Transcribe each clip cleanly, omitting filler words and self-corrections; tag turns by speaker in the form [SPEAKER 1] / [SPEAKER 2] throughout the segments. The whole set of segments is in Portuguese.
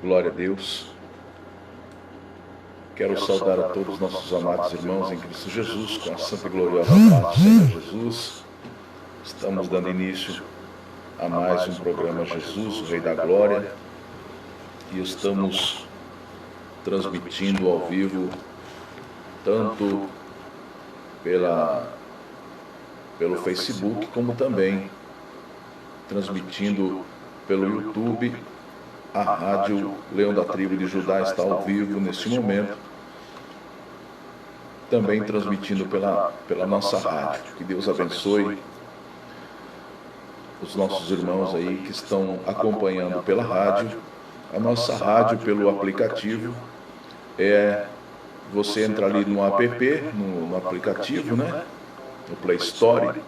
[SPEAKER 1] Glória a Deus. Quero saudar a todos os nossos amados irmãos em Cristo Jesus, com a santa e gloriosa paz do Senhor Jesus. Estamos dando início a mais um programa Jesus, o Rei da Glória, e estamos transmitindo ao vivo, tanto pelo Facebook, como também transmitindo pelo YouTube. A Rádio Leão da Tribo de Judá está ao vivo neste momento, também transmitindo pela nossa rádio. Que Deus abençoe os nossos irmãos aí que estão acompanhando pela rádio. A nossa rádio pelo aplicativo você entra ali no app, no aplicativo, né? No Play Store,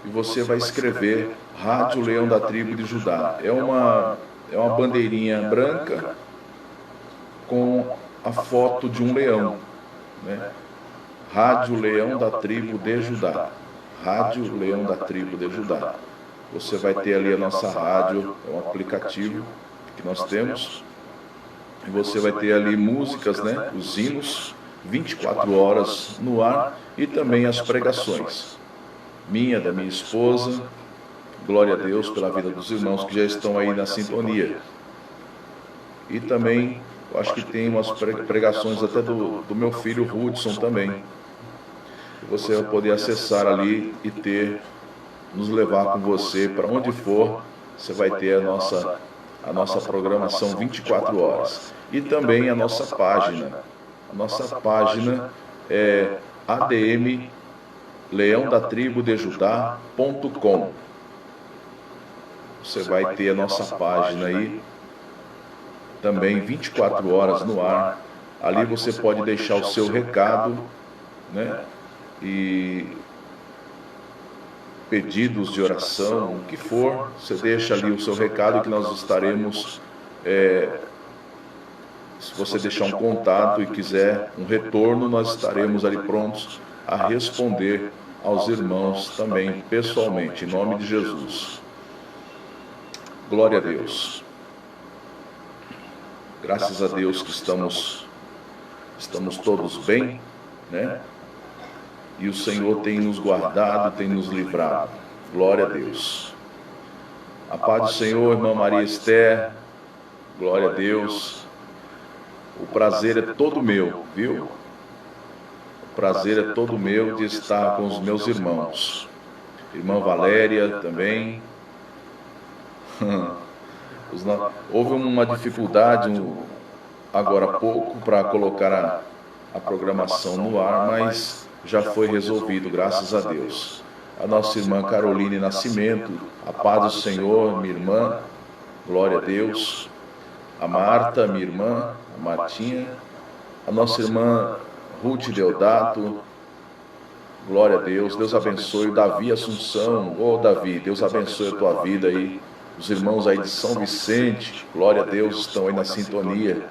[SPEAKER 1] e você vai escrever Rádio Leão da Tribo de Judá. É uma bandeirinha branca com a foto de um leão, né? Rádio Leão da Tribo de Judá. Rádio Leão da Tribo de Judá. Você vai ter ali a nossa rádio, é um aplicativo que nós temos, e você vai ter ali músicas, né? Os hinos, 24 horas no ar, e também as pregações. Da minha esposa. Glória a Deus pela vida dos irmãos que já estão aí na sintonia. E também, eu acho que tem umas pregações até do meu filho Hudson também. Você vai poder acessar ali e nos levar com você para onde for. Você vai ter a nossa programação 24 horas. E também a nossa página. A nossa página é admleãodatribodejudá.com. Você vai ter a nossa página aí, também 24 horas no ar. Ali você pode deixar o seu recado, né? E pedidos de oração, o que for, você deixa ali o seu recado que nós estaremos, se você deixar um contato e quiser um retorno, nós estaremos ali prontos a responder aos irmãos também, pessoalmente, em nome de Jesus. Glória a Deus. Graças a Deus que estamos todos bem, né? E o Senhor tem nos guardado, tem nos livrado. Glória a Deus. A paz do Senhor, irmã Maria Esther. Glória a Deus. O prazer é todo meu, viu? O prazer é todo meu de estar com os meus irmãos. Irmã Valéria também. Houve uma dificuldade agora há pouco para colocar a programação no ar, mas já foi resolvido, graças a Deus. A nossa irmã Caroline Nascimento, a paz do Senhor, minha irmã, glória a Deus. A Marta, minha irmã, a Martinha. A nossa irmã Ruth Deodato, glória a Deus. Deus abençoe. O Davi Assunção, Davi, Deus abençoe a tua vida aí. Os irmãos aí de São Vicente, glória a Deus, estão aí na sintonia.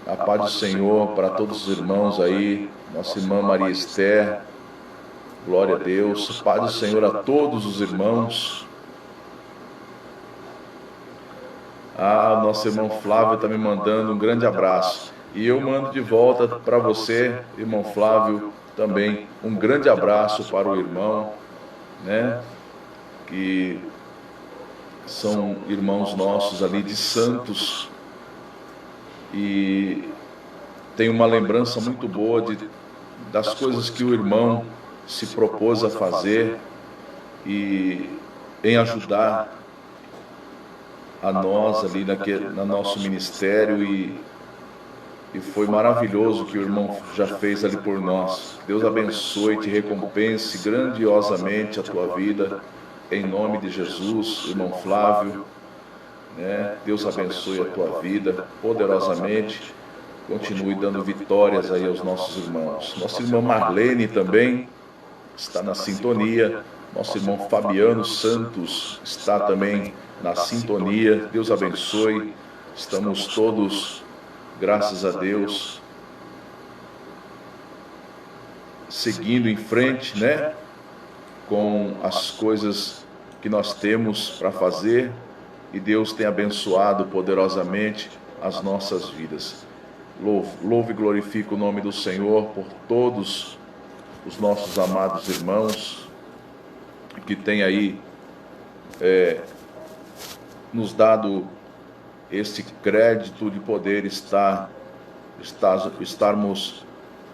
[SPEAKER 1] A paz do Senhor para todos os irmãos aí, nossa irmã Maria Esther, glória a Deus. A paz do Senhor a todos os irmãos. Nosso irmão Flávio está me mandando um grande abraço. E eu mando de volta para você, irmão Flávio, também um grande abraço para o irmão, né? Que são irmãos nossos ali de Santos, e tem uma lembrança muito boa das coisas que o irmão se propôs a fazer e em ajudar a nós ali no nosso ministério, e foi maravilhoso o que o irmão já fez ali por nós. Deus abençoe e te recompense grandiosamente a tua vida. Em nome de Jesus, irmão Flávio, né? Deus abençoe a tua vida poderosamente. Continue dando vitórias aí aos nossos irmãos. Nossa irmã Marlene também está na sintonia. Nosso irmão Fabiano Santos está também na sintonia. Deus abençoe. Estamos todos, graças a Deus, seguindo em frente, né? Com as coisas que nós temos para fazer, e Deus tem abençoado poderosamente as nossas vidas. Louvo e glorifico o nome do Senhor por todos os nossos amados irmãos que têm aí nos dado esse crédito de poder estarmos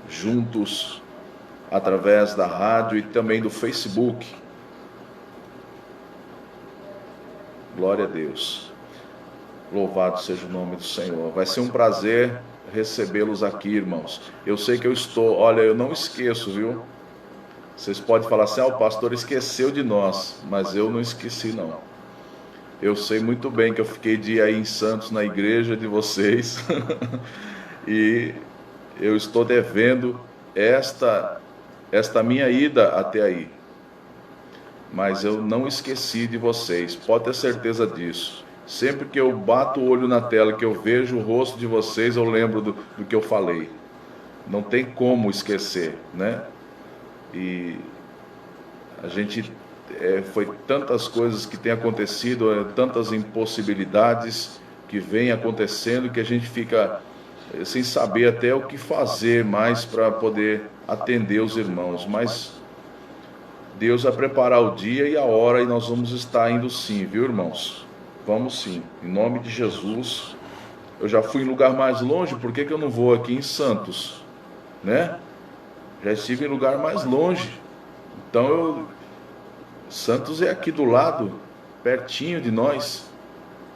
[SPEAKER 1] juntos através da rádio e também do Facebook. Glória a Deus. Louvado seja o nome do Senhor. Vai ser um prazer recebê-los aqui, irmãos. Eu sei que eu não esqueço, viu? Vocês podem falar assim, o pastor esqueceu de nós, mas eu não esqueci, não. Eu sei muito bem que eu fiquei dia aí em Santos, na igreja de vocês, e eu estou devendo esta minha ida até aí. Mas eu não esqueci de vocês, pode ter certeza disso. Sempre que eu bato o olho na tela, que eu vejo o rosto de vocês, eu lembro do que eu falei. Não tem como esquecer, né? E a gente foi tantas coisas que têm acontecido, tantas impossibilidades que vêm acontecendo, que a gente fica sem saber até o que fazer mais para poder atender os irmãos. Mas Deus vai preparar o dia e a hora e nós vamos estar indo sim, viu, irmãos? Vamos sim, em nome de Jesus. Eu já fui em lugar mais longe, por que eu não vou aqui em Santos, né? Já estive em lugar mais longe. Então Santos é aqui do lado, pertinho de nós,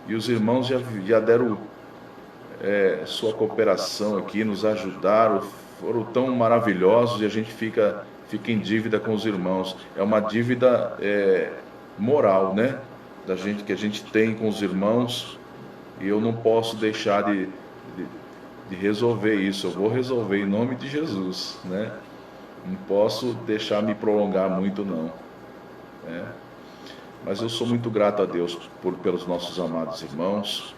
[SPEAKER 1] e os irmãos já deram sua cooperação aqui, nos ajudaram, foram tão maravilhosos, e a gente fica em dívida com os irmãos. É uma dívida moral, né? Que a gente tem com os irmãos, e eu não posso deixar de resolver isso. Eu vou resolver em nome de Jesus, né? Não posso deixar me prolongar muito, não. Mas eu sou muito grato a Deus pelos nossos amados irmãos.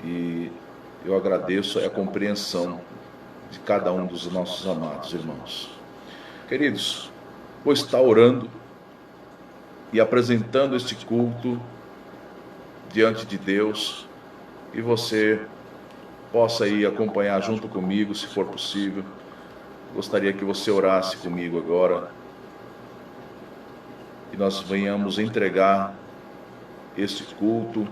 [SPEAKER 1] E eu agradeço a compreensão de cada um dos nossos amados irmãos. Queridos, vou estar orando e apresentando este culto diante de Deus, e você possa aí acompanhar junto comigo, se for possível. Gostaria que você orasse comigo agora, e nós venhamos entregar este culto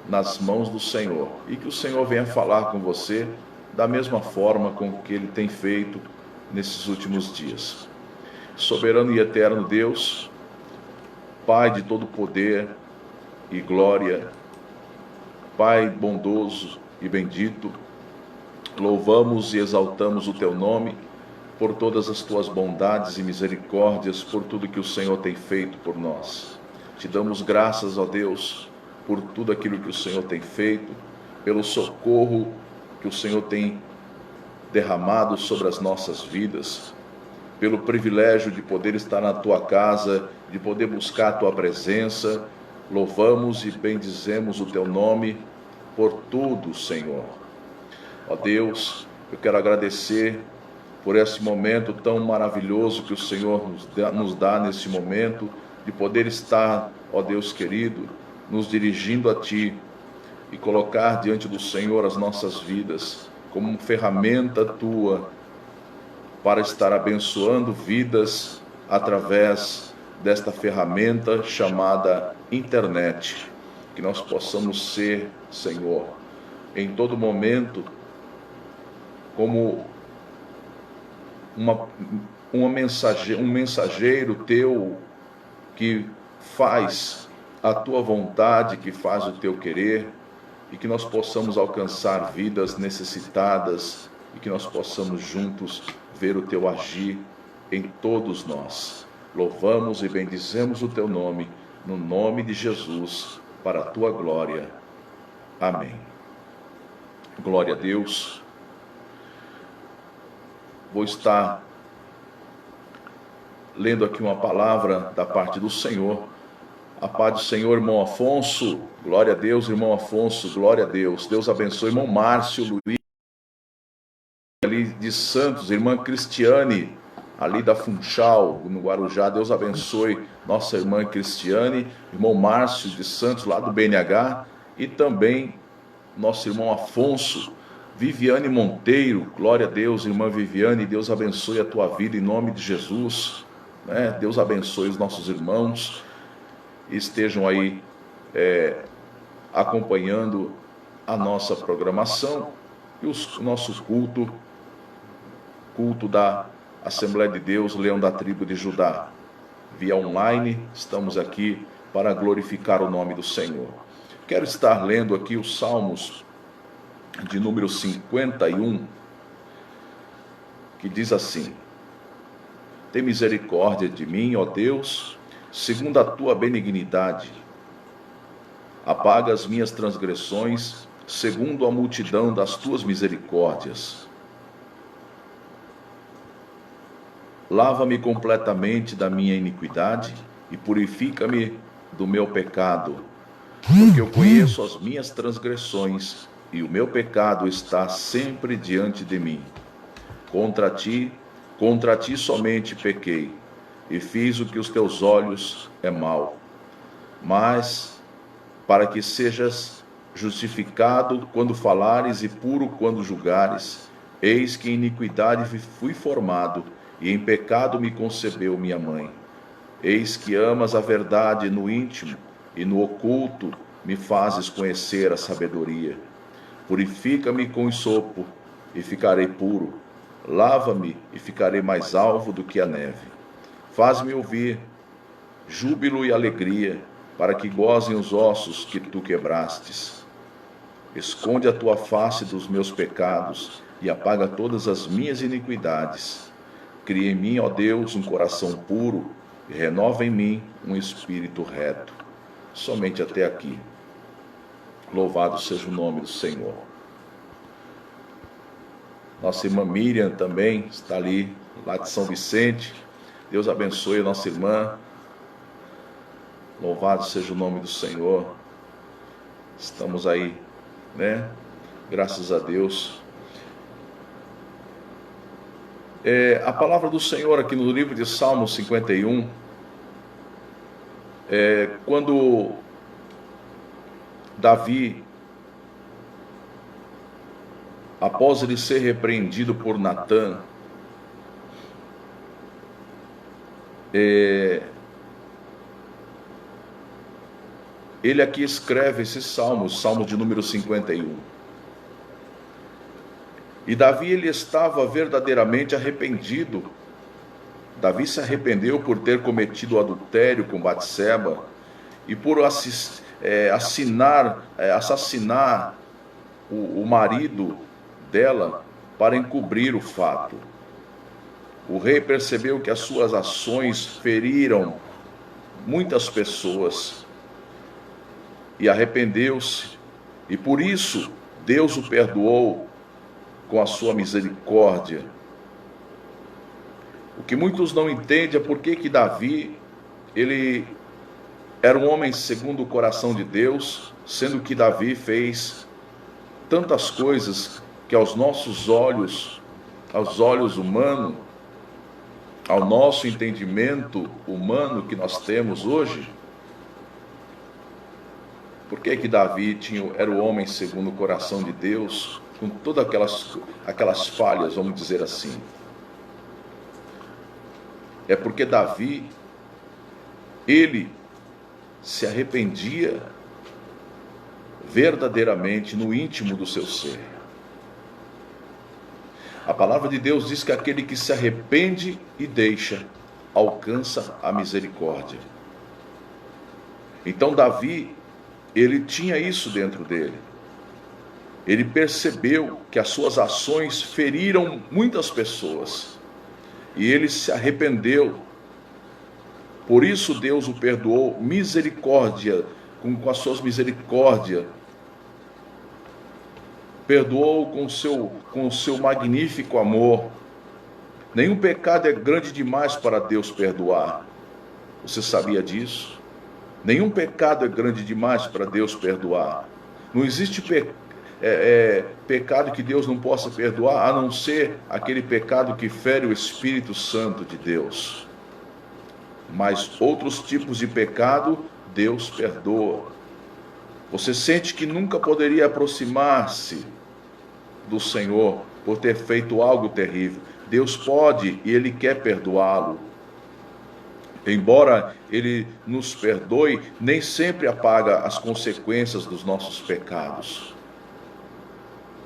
[SPEAKER 1] nas mãos do Senhor, e que o Senhor venha falar com você da mesma forma com que Ele tem feito nesses últimos dias. Soberano e eterno Deus, Pai de todo poder e glória, Pai bondoso e bendito, louvamos e exaltamos o Teu nome por todas as Tuas bondades e misericórdias, por tudo que o Senhor tem feito por nós. Te damos graças, ó Deus, por tudo aquilo que o Senhor tem feito, pelo socorro que o Senhor tem derramado sobre as nossas vidas, pelo privilégio de poder estar na Tua casa, de poder buscar a Tua presença. Louvamos e bendizemos o Teu nome por tudo, Senhor. Ó Deus, eu quero agradecer por esse momento tão maravilhoso que o Senhor nos dá nesse momento, de poder estar, ó Deus querido, nos dirigindo a Ti e colocar diante do Senhor as nossas vidas como ferramenta Tua para estar abençoando vidas através desta ferramenta chamada internet. Que nós possamos ser, Senhor, em todo momento, como um mensageiro Teu que faz a Tua vontade, que faz o Teu querer, e que nós possamos alcançar vidas necessitadas, e que nós possamos juntos ver o Teu agir em todos nós. Louvamos e bendizemos o Teu nome, no nome de Jesus, para a Tua glória. Amém. Glória a Deus. Vou estar lendo aqui uma palavra da parte do Senhor. A paz do Senhor, irmão Afonso. Glória a Deus, irmão Afonso. Glória a Deus. Deus abençoe, irmão Márcio Luiz, ali de Santos, irmã Cristiane. ali da Funchal, no Guarujá. Deus abençoe nossa irmã Cristiane, irmão Márcio de Santos, lá do BNH, e também nosso irmão Afonso, Viviane Monteiro. Glória a Deus, irmã Viviane, Deus abençoe a tua vida em nome de Jesus, né? Deus abençoe os nossos irmãos, estejam aí acompanhando a nossa programação e o nosso culto da Assembleia de Deus, Leão da Tribo de Judá. Via online, estamos aqui para glorificar o nome do Senhor. Quero estar lendo aqui os Salmos de número 51, que diz assim: tem misericórdia de mim, ó Deus, segundo a tua benignidade. Apaga as minhas transgressões, segundo a multidão das tuas misericórdias. Lava-me completamente da minha iniquidade e purifica-me do meu pecado, porque eu conheço as minhas transgressões e o meu pecado está sempre diante de mim. Contra ti somente pequei e fiz o que os teus olhos é mal. Mas para que sejas justificado quando falares e puro quando julgares, eis que em iniquidade fui formado, e em pecado me concebeu minha mãe. Eis que amas a verdade no íntimo, e no oculto me fazes conhecer a sabedoria. Purifica-me com hisopo, e ficarei puro. Lava-me, e ficarei mais alvo do que a neve. Faz-me ouvir júbilo e alegria, para que gozem os ossos que tu quebrastes. Esconde a tua face dos meus pecados, e apaga todas as minhas iniquidades. Cria em mim, ó Deus, um coração puro, e renova em mim um espírito reto. Somente até aqui. Louvado seja o nome do Senhor. Nossa irmã Miriam também está ali, lá de São Vicente. Deus abençoe a nossa irmã. Louvado seja o nome do Senhor. Estamos aí, né? Graças a Deus. A palavra do Senhor aqui no livro de Salmos 51, quando Davi, após ele ser repreendido por Natã, ele aqui escreve esses salmos, salmos de número 51. E Davi, ele estava verdadeiramente arrependido. Davi se arrependeu por ter cometido o adultério com Batseba e por assassinar o marido dela para encobrir o fato. O rei percebeu que as suas ações feriram muitas pessoas e arrependeu-se, e por isso Deus o perdoou com a sua misericórdia. O que muitos não entendem é por que Davi, ele era um homem segundo o coração de Deus, sendo que Davi fez tantas coisas que aos nossos olhos, aos olhos humanos, ao nosso entendimento humano que nós temos hoje, por que Davi era o homem segundo o coração de Deus, com todas aquelas falhas, vamos dizer assim? É porque Davi, ele se arrependia verdadeiramente no íntimo do seu ser. A palavra de Deus diz que aquele que se arrepende e deixa, alcança a misericórdia. Então Davi, ele tinha isso dentro dele. Ele percebeu que as suas ações feriram muitas pessoas. E ele se arrependeu. Por isso Deus o perdoou, misericórdia, com as suas misericórdias. Perdoou com o seu magnífico amor. Nenhum pecado é grande demais para Deus perdoar. Você sabia disso? Nenhum pecado é grande demais para Deus perdoar. Não existe pecado que Deus não possa perdoar, a não ser aquele pecado que fere o Espírito Santo de Deus. Mas outros tipos de pecado, Deus perdoa. Você sente que nunca poderia aproximar-se do Senhor por ter feito algo terrível. Deus pode e Ele quer perdoá-lo. Embora Ele nos perdoe, nem sempre apaga as consequências dos nossos pecados.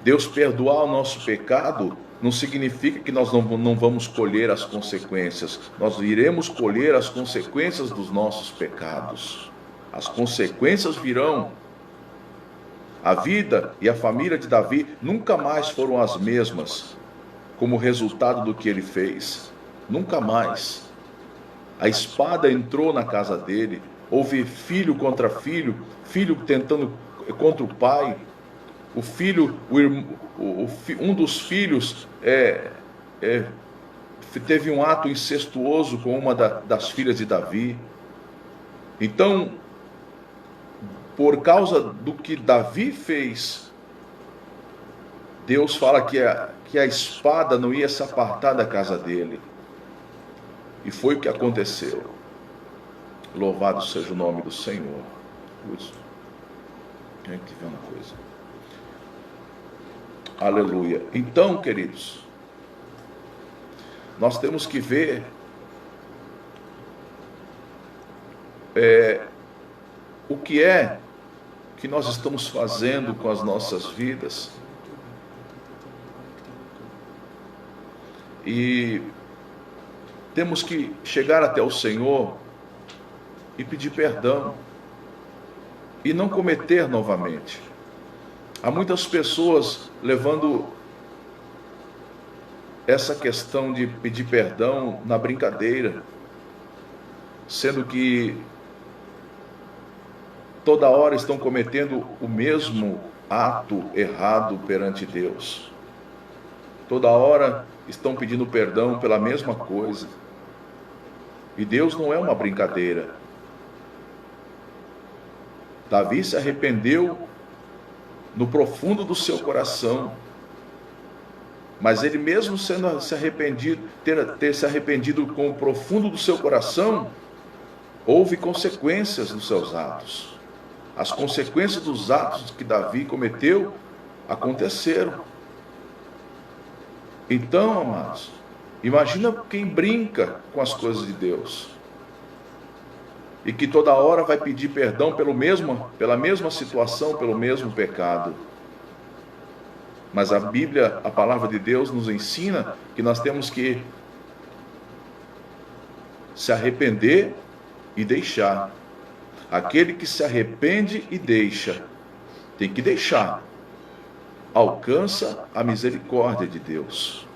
[SPEAKER 1] Deus perdoar o nosso pecado não significa que nós não vamos colher as consequências. Nós iremos colher as consequências dos nossos pecados. As consequências virão. A vida e a família de Davi nunca mais foram as mesmas como resultado do que ele fez. Nunca mais. A espada entrou na casa dele. Houve filho contra filho, filho tentando contra o pai. O filho, um dos filhos teve um ato incestuoso com uma das filhas de Davi. Então, por causa do que Davi fez, Deus fala que a espada não ia se apartar da casa dele. E foi o que aconteceu. Louvado seja o nome do Senhor. Tem que ver uma coisa. Aleluia. Então, queridos, nós temos que ver o que é que nós estamos fazendo com as nossas vidas. E temos que chegar até o Senhor e pedir perdão e não cometer novamente. Há muitas pessoas levando essa questão de pedir perdão na brincadeira, sendo que toda hora estão cometendo o mesmo ato errado perante Deus. Toda hora estão pedindo perdão pela mesma coisa. E Deus não é uma brincadeira. Davi se arrependeu no profundo do seu coração. Mas ele mesmo sendo se arrependido, ter se arrependido com o profundo do seu coração, houve consequências nos seus atos. As consequências dos atos que Davi cometeu aconteceram. Então, amados, imagina quem brinca com as coisas de Deus e que toda hora vai pedir perdão pela mesma situação, pelo mesmo pecado. Mas a Bíblia, a palavra de Deus, nos ensina que nós temos que se arrepender e deixar. Aquele que se arrepende e deixa, tem que deixar. Alcança a misericórdia de Deus.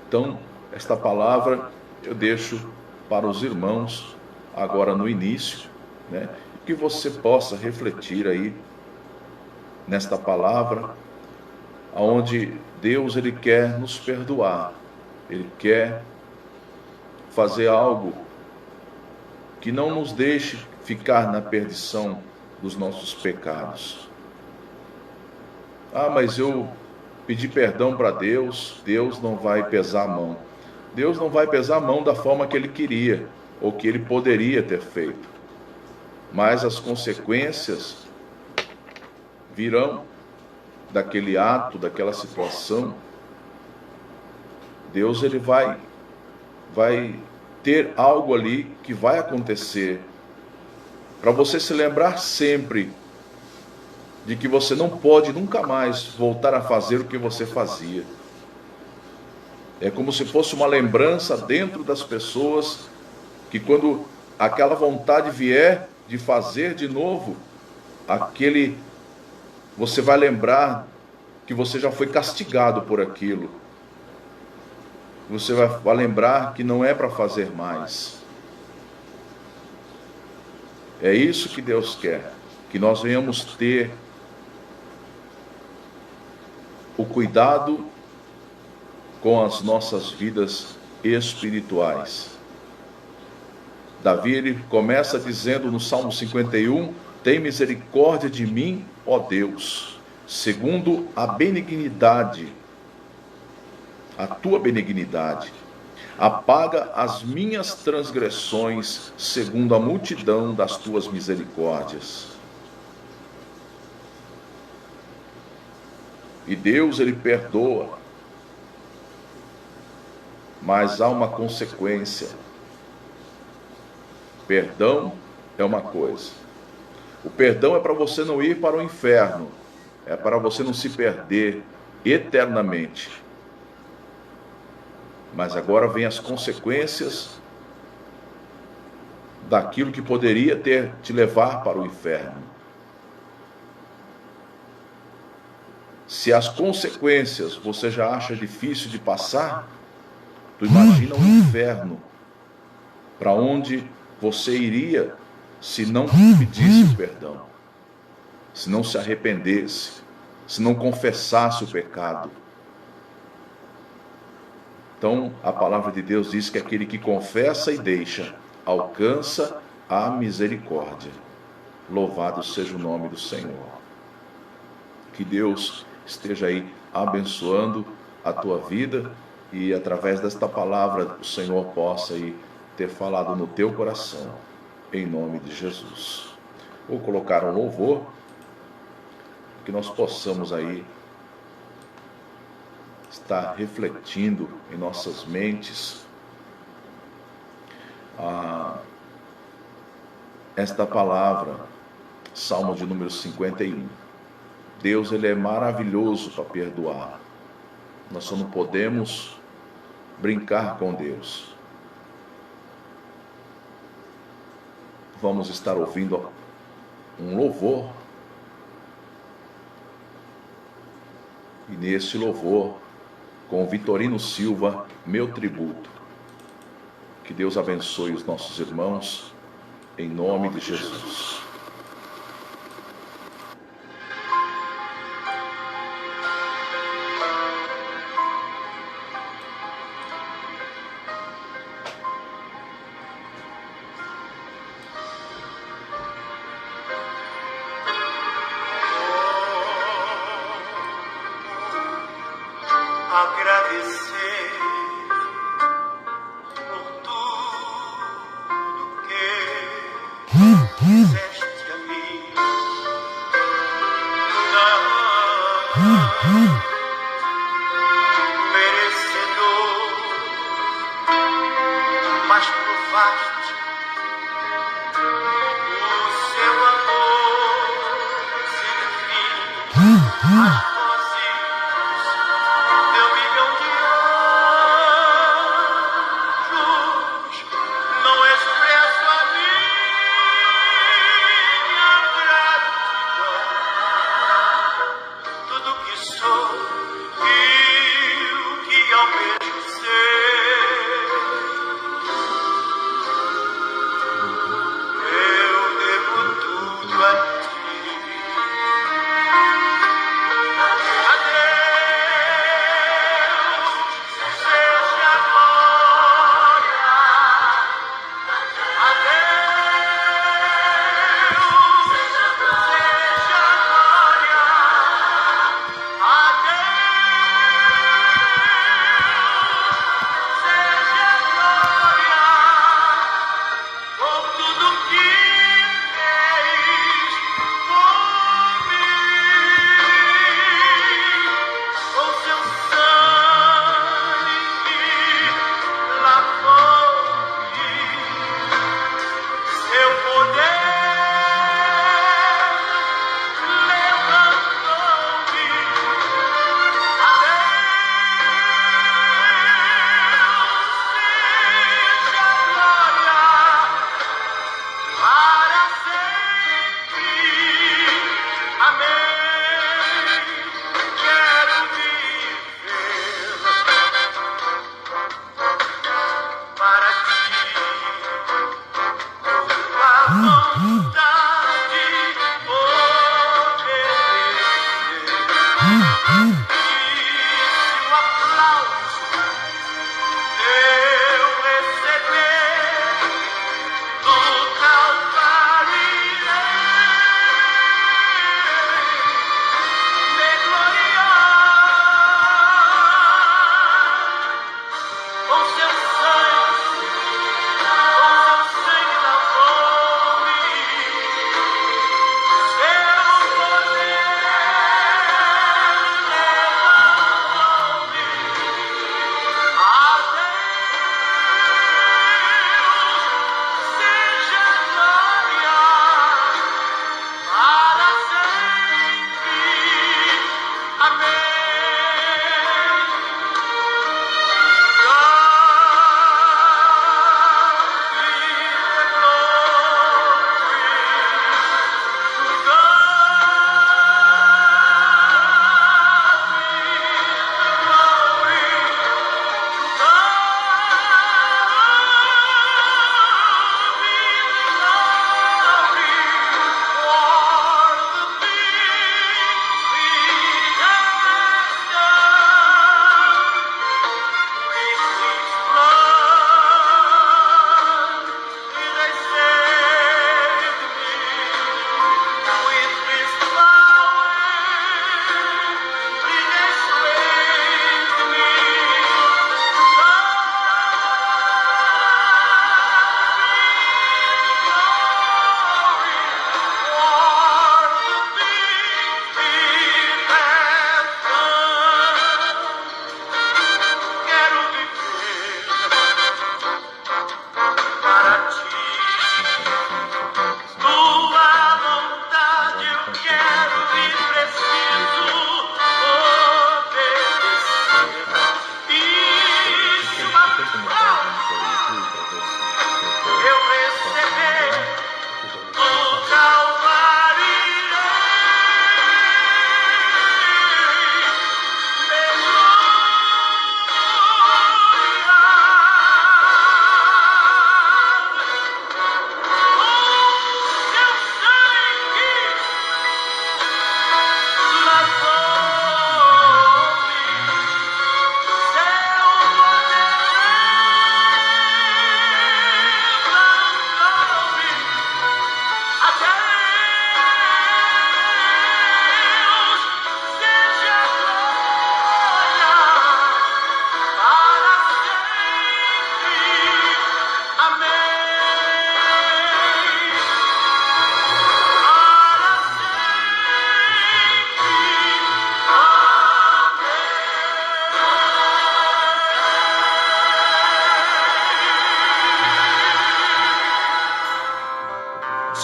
[SPEAKER 1] Então, esta palavra eu deixo para os irmãos agora no início, né? Que você possa refletir aí nesta palavra, onde Deus ele quer nos perdoar, Ele quer fazer algo que não nos deixe ficar na perdição dos nossos pecados. Ah, mas eu pedi perdão para Deus, Deus não vai pesar a mão. Deus não vai pesar a mão da forma que Ele queria, ou que Ele poderia ter feito. Mas as consequências virão daquele ato, daquela situação. Deus ele vai ter algo ali que vai acontecer, para você se lembrar sempre de que você não pode nunca mais voltar a fazer o que você fazia. É como se fosse uma lembrança dentro das pessoas, que quando aquela vontade vier de fazer de novo, você vai lembrar que você já foi castigado por aquilo. Você vai lembrar que não é para fazer mais. É isso que Deus quer, que nós venhamos ter o cuidado com as nossas vidas espirituais. Davi ele começa dizendo no Salmo 51, tem misericórdia de mim, ó Deus, segundo a benignidade, a tua benignidade, apaga as minhas transgressões segundo a multidão das tuas misericórdias. E Deus, Ele perdoa, mas há uma consequência. Perdão é uma coisa. O perdão é para você não ir para o inferno, é para você não se perder eternamente. Mas agora vem as consequências daquilo que poderia ter te levar para o inferno. Se as consequências você já acha difícil de passar, tu imagina o inferno, para onde você iria se não pedisse o perdão, se não se arrependesse, se não confessasse o pecado. Então, a palavra de Deus diz que aquele que confessa e deixa, alcança a misericórdia. Louvado seja o nome do Senhor. Que Deus esteja aí abençoando a tua vida e através desta palavra o Senhor possa aí ter falado no teu coração, em nome de Jesus. Vou colocar um louvor, que nós possamos aí estar refletindo em nossas mentes esta palavra, Salmo de número 51. Deus, Ele é maravilhoso para perdoar. Nós só não podemos brincar com Deus. Vamos estar ouvindo um louvor. E nesse louvor, com Vitorino Silva, meu tributo. Que Deus abençoe os nossos irmãos, em nome de Jesus.
[SPEAKER 2] Agradecer por tudo que fizeste a mim. Não merecedor, mas provaste o seu amor sem fim.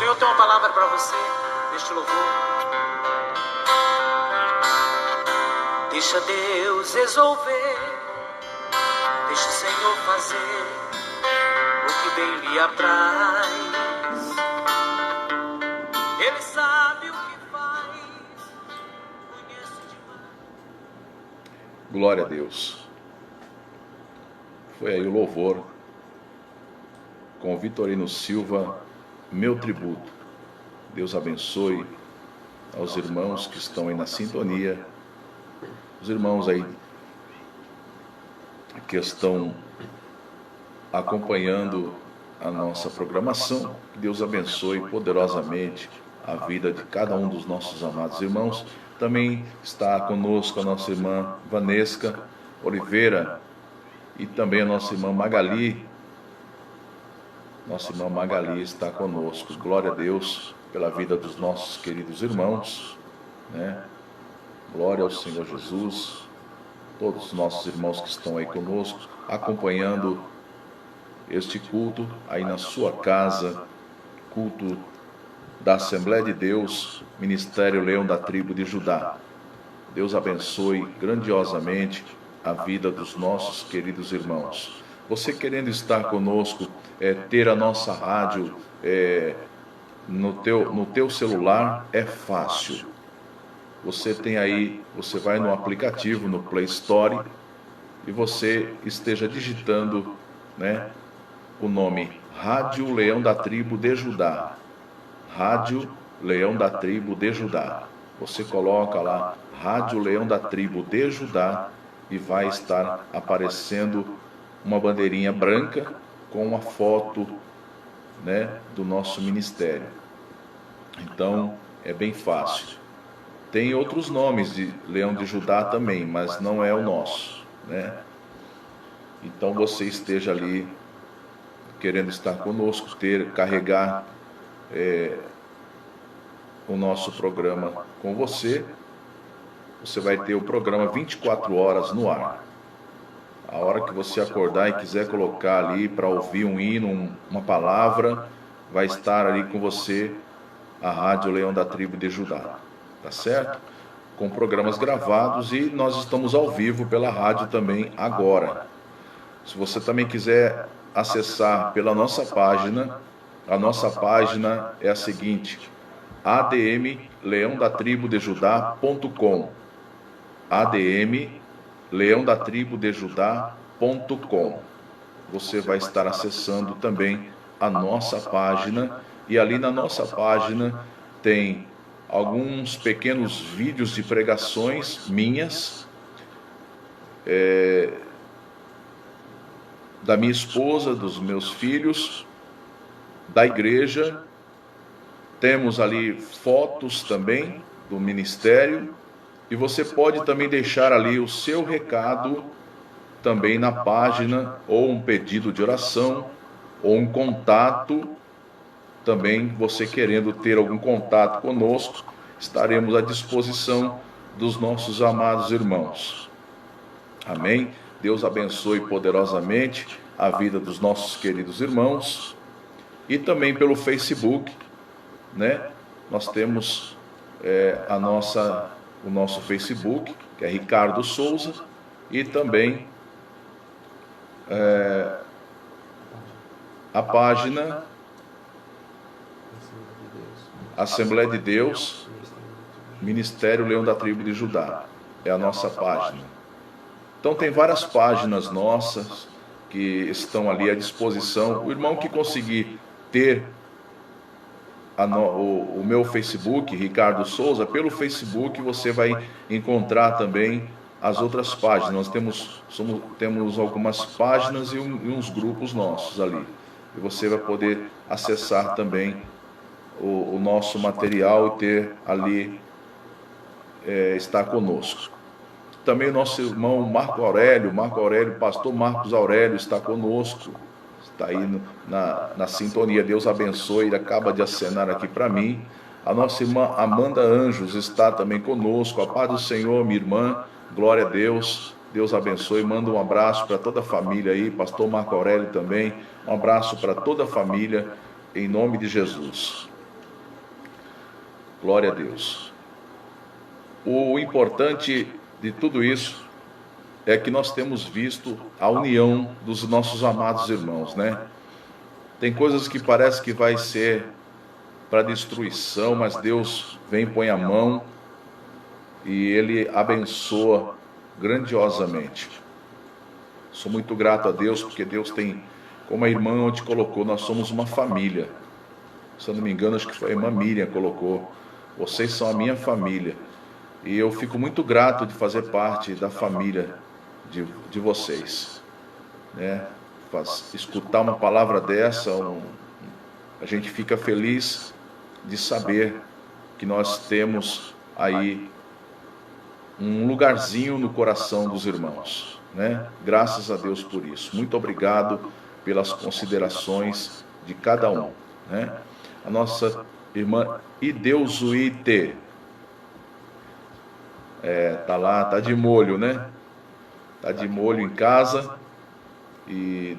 [SPEAKER 3] Senhor tem uma palavra para você neste louvor. Deixa Deus resolver, deixa o Senhor fazer o que bem lhe apraz. Ele sabe o que faz, conhece demais.
[SPEAKER 1] Glória a Deus. Foi aí o louvor com Vitorino Silva, Meu Tributo. Deus abençoe aos irmãos que estão aí na sintonia, os irmãos aí que estão acompanhando a nossa programação. Que Deus abençoe poderosamente a vida de cada um dos nossos amados irmãos. Também está conosco a nossa irmã Vanesca Oliveira e também a nossa irmã Magali. Nossa irmã Magali está conosco. Glória a Deus pela vida dos nossos queridos irmãos, né? Glória ao Senhor Jesus. Todos os nossos irmãos que estão aí conosco, acompanhando este culto aí na sua casa, culto da Assembleia de Deus, Ministério Leão da Tribo de Judá. Deus abençoe grandiosamente a vida dos nossos queridos irmãos. Você querendo estar conosco, ter a nossa rádio no teu celular, é fácil. Você tem aí, você vai no aplicativo, no Play Store, e você esteja digitando, né, o nome Rádio Leão da Tribo de Judá. Rádio Leão da Tribo de Judá. Você coloca lá Rádio Leão da Tribo de Judá e vai estar aparecendo uma bandeirinha branca com uma foto, né, do nosso ministério. Então é bem fácil. Tem outros nomes de Leão de Judá também, mas não é o nosso, né? Então você esteja ali querendo estar conosco, carregar o nosso programa com você. Você vai ter o programa 24 horas no ar. A hora que você acordar e quiser colocar ali para ouvir um hino, uma palavra, vai estar ali com você a Rádio Leão da Tribo de Judá. Tá certo? Com programas gravados, e nós estamos ao vivo pela rádio também agora. Se você também quiser acessar pela nossa página, a nossa página é a seguinte: admleãodatribodejudá.com. admleãodatribodejudá.com. Você vai estar acessando também a nossa página, e ali na nossa página tem alguns pequenos vídeos de pregações minhas, da minha esposa, dos meus filhos, da igreja. Temos ali fotos também do ministério, e você pode também deixar ali o seu recado também na página, ou um pedido de oração, ou um contato. Também você querendo ter algum contato conosco, estaremos à disposição dos nossos amados irmãos. Amém? Deus abençoe poderosamente a vida dos nossos queridos irmãos. E também pelo Facebook, né? Nós temos o nosso Facebook, que é Ricardo Souza, e também a página Assembleia de Deus, Ministério Leão da Tribo de Judá. É a nossa página. Então tem várias páginas nossas que estão ali à disposição. O irmão que conseguir ter o meu Facebook, Ricardo Souza, pelo Facebook você vai encontrar também as outras páginas. Nós temos algumas páginas e uns grupos nossos ali. E você vai poder acessar também o nosso material e ter ali, estar conosco. Também o nosso irmão Marco Aurélio, pastor Marcos Aurélio está conosco, está aí na sintonia. Deus abençoe, ele acaba de acenar aqui para mim. A nossa irmã Amanda Anjos está também conosco. A paz do Senhor, minha irmã, glória a Deus. Deus abençoe, manda um abraço para toda a família aí, pastor Marco Aurélio também, um abraço para toda a família, em nome de Jesus. Glória a Deus. O importante de tudo isso é que nós temos visto a união dos nossos amados irmãos, né? Tem coisas que parece que vai ser para destruição, mas Deus vem e põe a mão e Ele abençoa grandiosamente. Sou muito grato a Deus, porque Deus tem, como a irmã onde colocou, nós somos uma família. Se eu não me engano, acho que foi a irmã Miriam que colocou. Vocês são a minha família. E eu fico muito grato de fazer parte da família de vocês, né? Escutar uma palavra dessa, a gente fica feliz de saber que nós temos aí um lugarzinho no coração dos irmãos, né? Graças a Deus por isso. Muito obrigado pelas considerações de cada um, né? A nossa irmã Ideusuíte, tá lá, tá de molho, né? Tá de molho em casa, e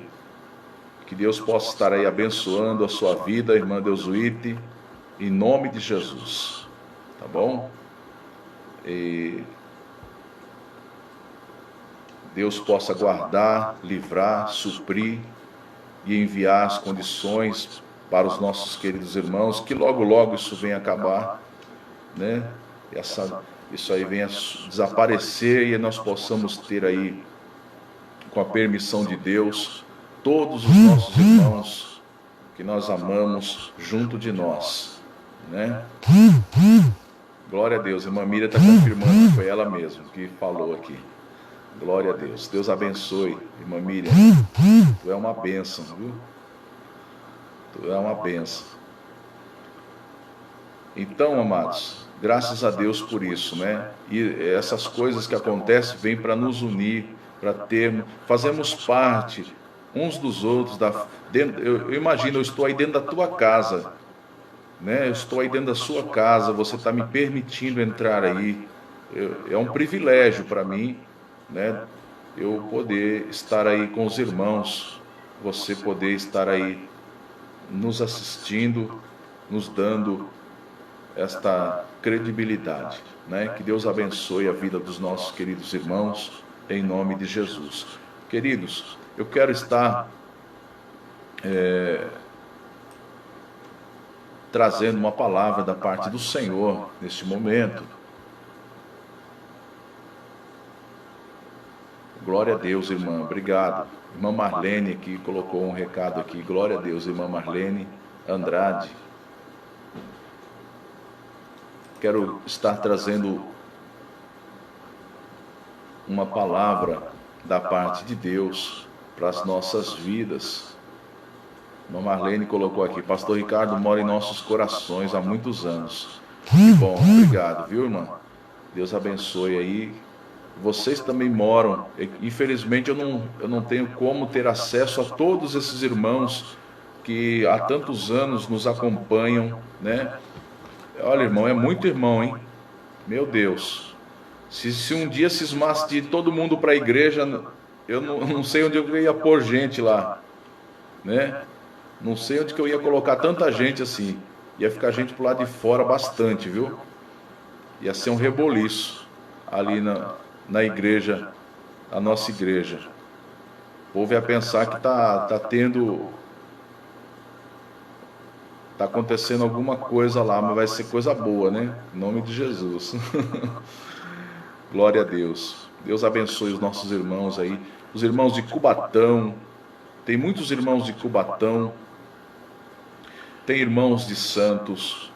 [SPEAKER 1] que Deus possa estar aí abençoando a sua vida, irmã Ideusuíte, em nome de Jesus, tá bom? E Deus possa guardar, livrar, suprir e enviar as condições para os nossos queridos irmãos, que logo logo isso venha acabar, né? Isso aí venha desaparecer e nós possamos ter aí, com a permissão de Deus, todos os nossos irmãos que nós amamos junto de nós, né? Glória a Deus. A irmã Miriam está confirmando que foi ela mesma que falou aqui. Glória a Deus. Deus abençoe, irmã Miriam. Tu é uma bênção, viu? Tu é uma bênção. Então, amados, graças a Deus por isso, né? E essas coisas que acontecem vêm para nos unir, para fazemos parte uns dos outros. Eu imagino, eu estou aí dentro da tua casa, né? Eu estou aí dentro da sua casa, você está me permitindo entrar aí. É um privilégio para mim, né? Eu poder estar aí com os irmãos, você poder estar aí nos assistindo, nos dando esta credibilidade, né? Que Deus abençoe a vida dos nossos queridos irmãos, em nome de Jesus. Queridos, eu quero estar trazendo uma palavra da parte do Senhor neste momento. Glória a Deus, irmã, obrigado. Irmã Marlene aqui colocou um recado aqui. Glória a Deus, irmã Marlene Andrade. Quero estar trazendo uma palavra da parte de Deus para as nossas vidas. Irmã Marlene colocou aqui: Pastor Ricardo mora em nossos corações há muitos anos. Que bom, obrigado, viu, irmã? Deus abençoe aí. Vocês também moram. Infelizmente eu não tenho como ter acesso a todos esses irmãos que há tantos anos nos acompanham, né? Olha, irmão, é muito irmão, hein? Meu Deus. Se um dia cismasse de ir todo mundo para a igreja, eu não sei onde eu ia pôr gente lá, né? Não sei onde que eu ia colocar tanta gente assim. Ia ficar gente pro lado de fora bastante, viu? Ia ser um reboliço ali na igreja, a nossa igreja. O povo ia pensar que tá acontecendo alguma coisa lá, mas vai ser coisa boa, né? Em nome de Jesus. Glória a Deus. Deus abençoe os nossos irmãos aí. Os irmãos de Cubatão. Tem muitos irmãos de Cubatão. Tem irmãos de Santos.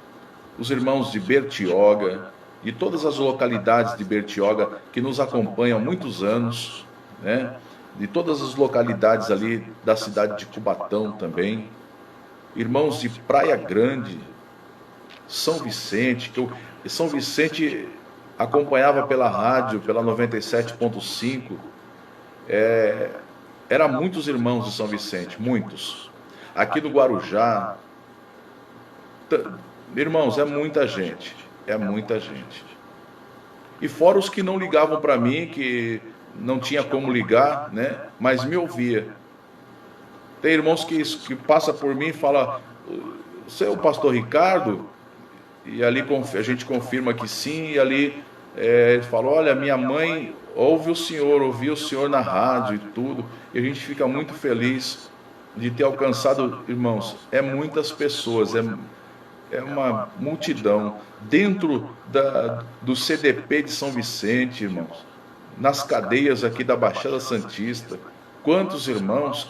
[SPEAKER 1] Os irmãos de Bertioga. De todas as localidades de Bertioga que nos acompanham há muitos anos, né? De todas as localidades ali da cidade de Cubatão também. Irmãos de Praia Grande, São Vicente, São Vicente acompanhava pela rádio, pela 97.5, era muitos irmãos de São Vicente, muitos. Aqui no Guarujá, irmãos, é muita gente, E fora os que não ligavam para mim, que não tinha como ligar, né? Mas me ouvia. Tem irmãos que passa por mim e fala: você é o pastor Ricardo? E ali a gente confirma que sim, e ali ele falou, olha, minha mãe ouviu o senhor na rádio e tudo, e a gente fica muito feliz de ter alcançado, irmãos, muitas pessoas, é uma multidão, dentro do CDP de São Vicente, irmãos, nas cadeias aqui da Baixada Santista, quantos irmãos,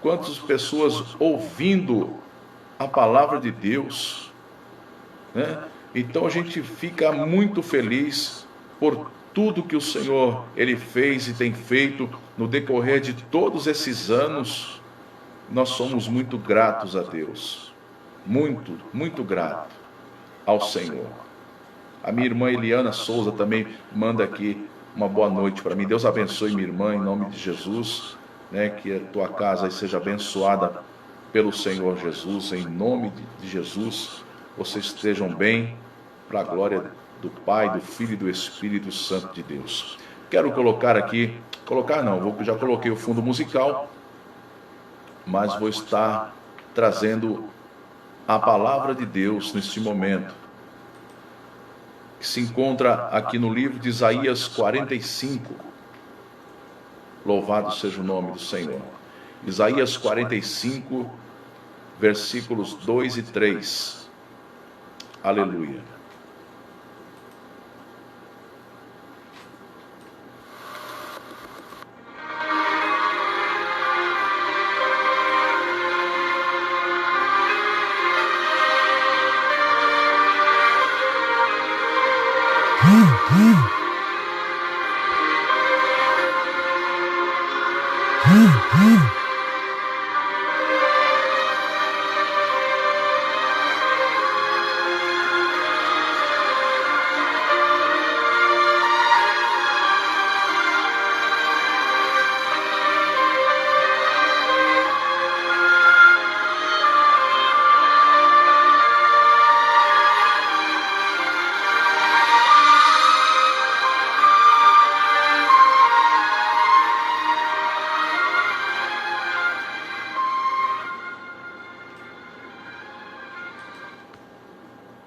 [SPEAKER 1] quantas pessoas ouvindo a palavra de Deus, né? Então a gente fica muito feliz por tudo que o Senhor ele fez e tem feito no decorrer de todos esses anos. Nós somos muito gratos a Deus, muito, muito grato ao Senhor. A minha irmã Eliana Souza também manda aqui uma boa noite para mim. Deus abençoe minha irmã em nome de Jesus, né? Que a tua casa seja abençoada pelo Senhor Jesus, em nome de Jesus. Vocês estejam bem, para a glória do Pai, do Filho e do Espírito Santo de Deus. Quero colocar aqui, já coloquei o fundo musical, mas vou estar trazendo a palavra de Deus neste momento, que se encontra aqui no livro de Isaías 45. Louvado seja o nome do Senhor. Isaías 45, versículos 2 e 3. Aleluia.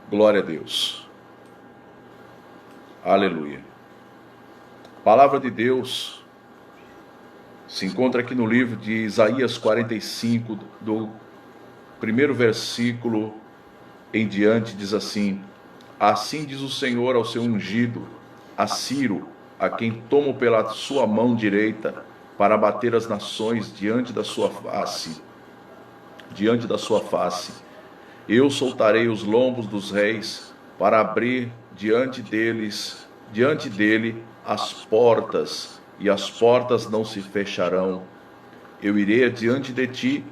[SPEAKER 1] Glória a Deus. Aleluia. A palavra de Deus se encontra aqui no livro de Isaías 45, do primeiro versículo em diante, diz assim: assim diz o Senhor ao seu ungido, a Ciro, a quem tomo pela sua mão direita, para bater as nações diante da sua face. Eu soltarei os lombos dos reis, para abrir diante dele as portas, e as portas não se fecharão. Eu irei adiante de ti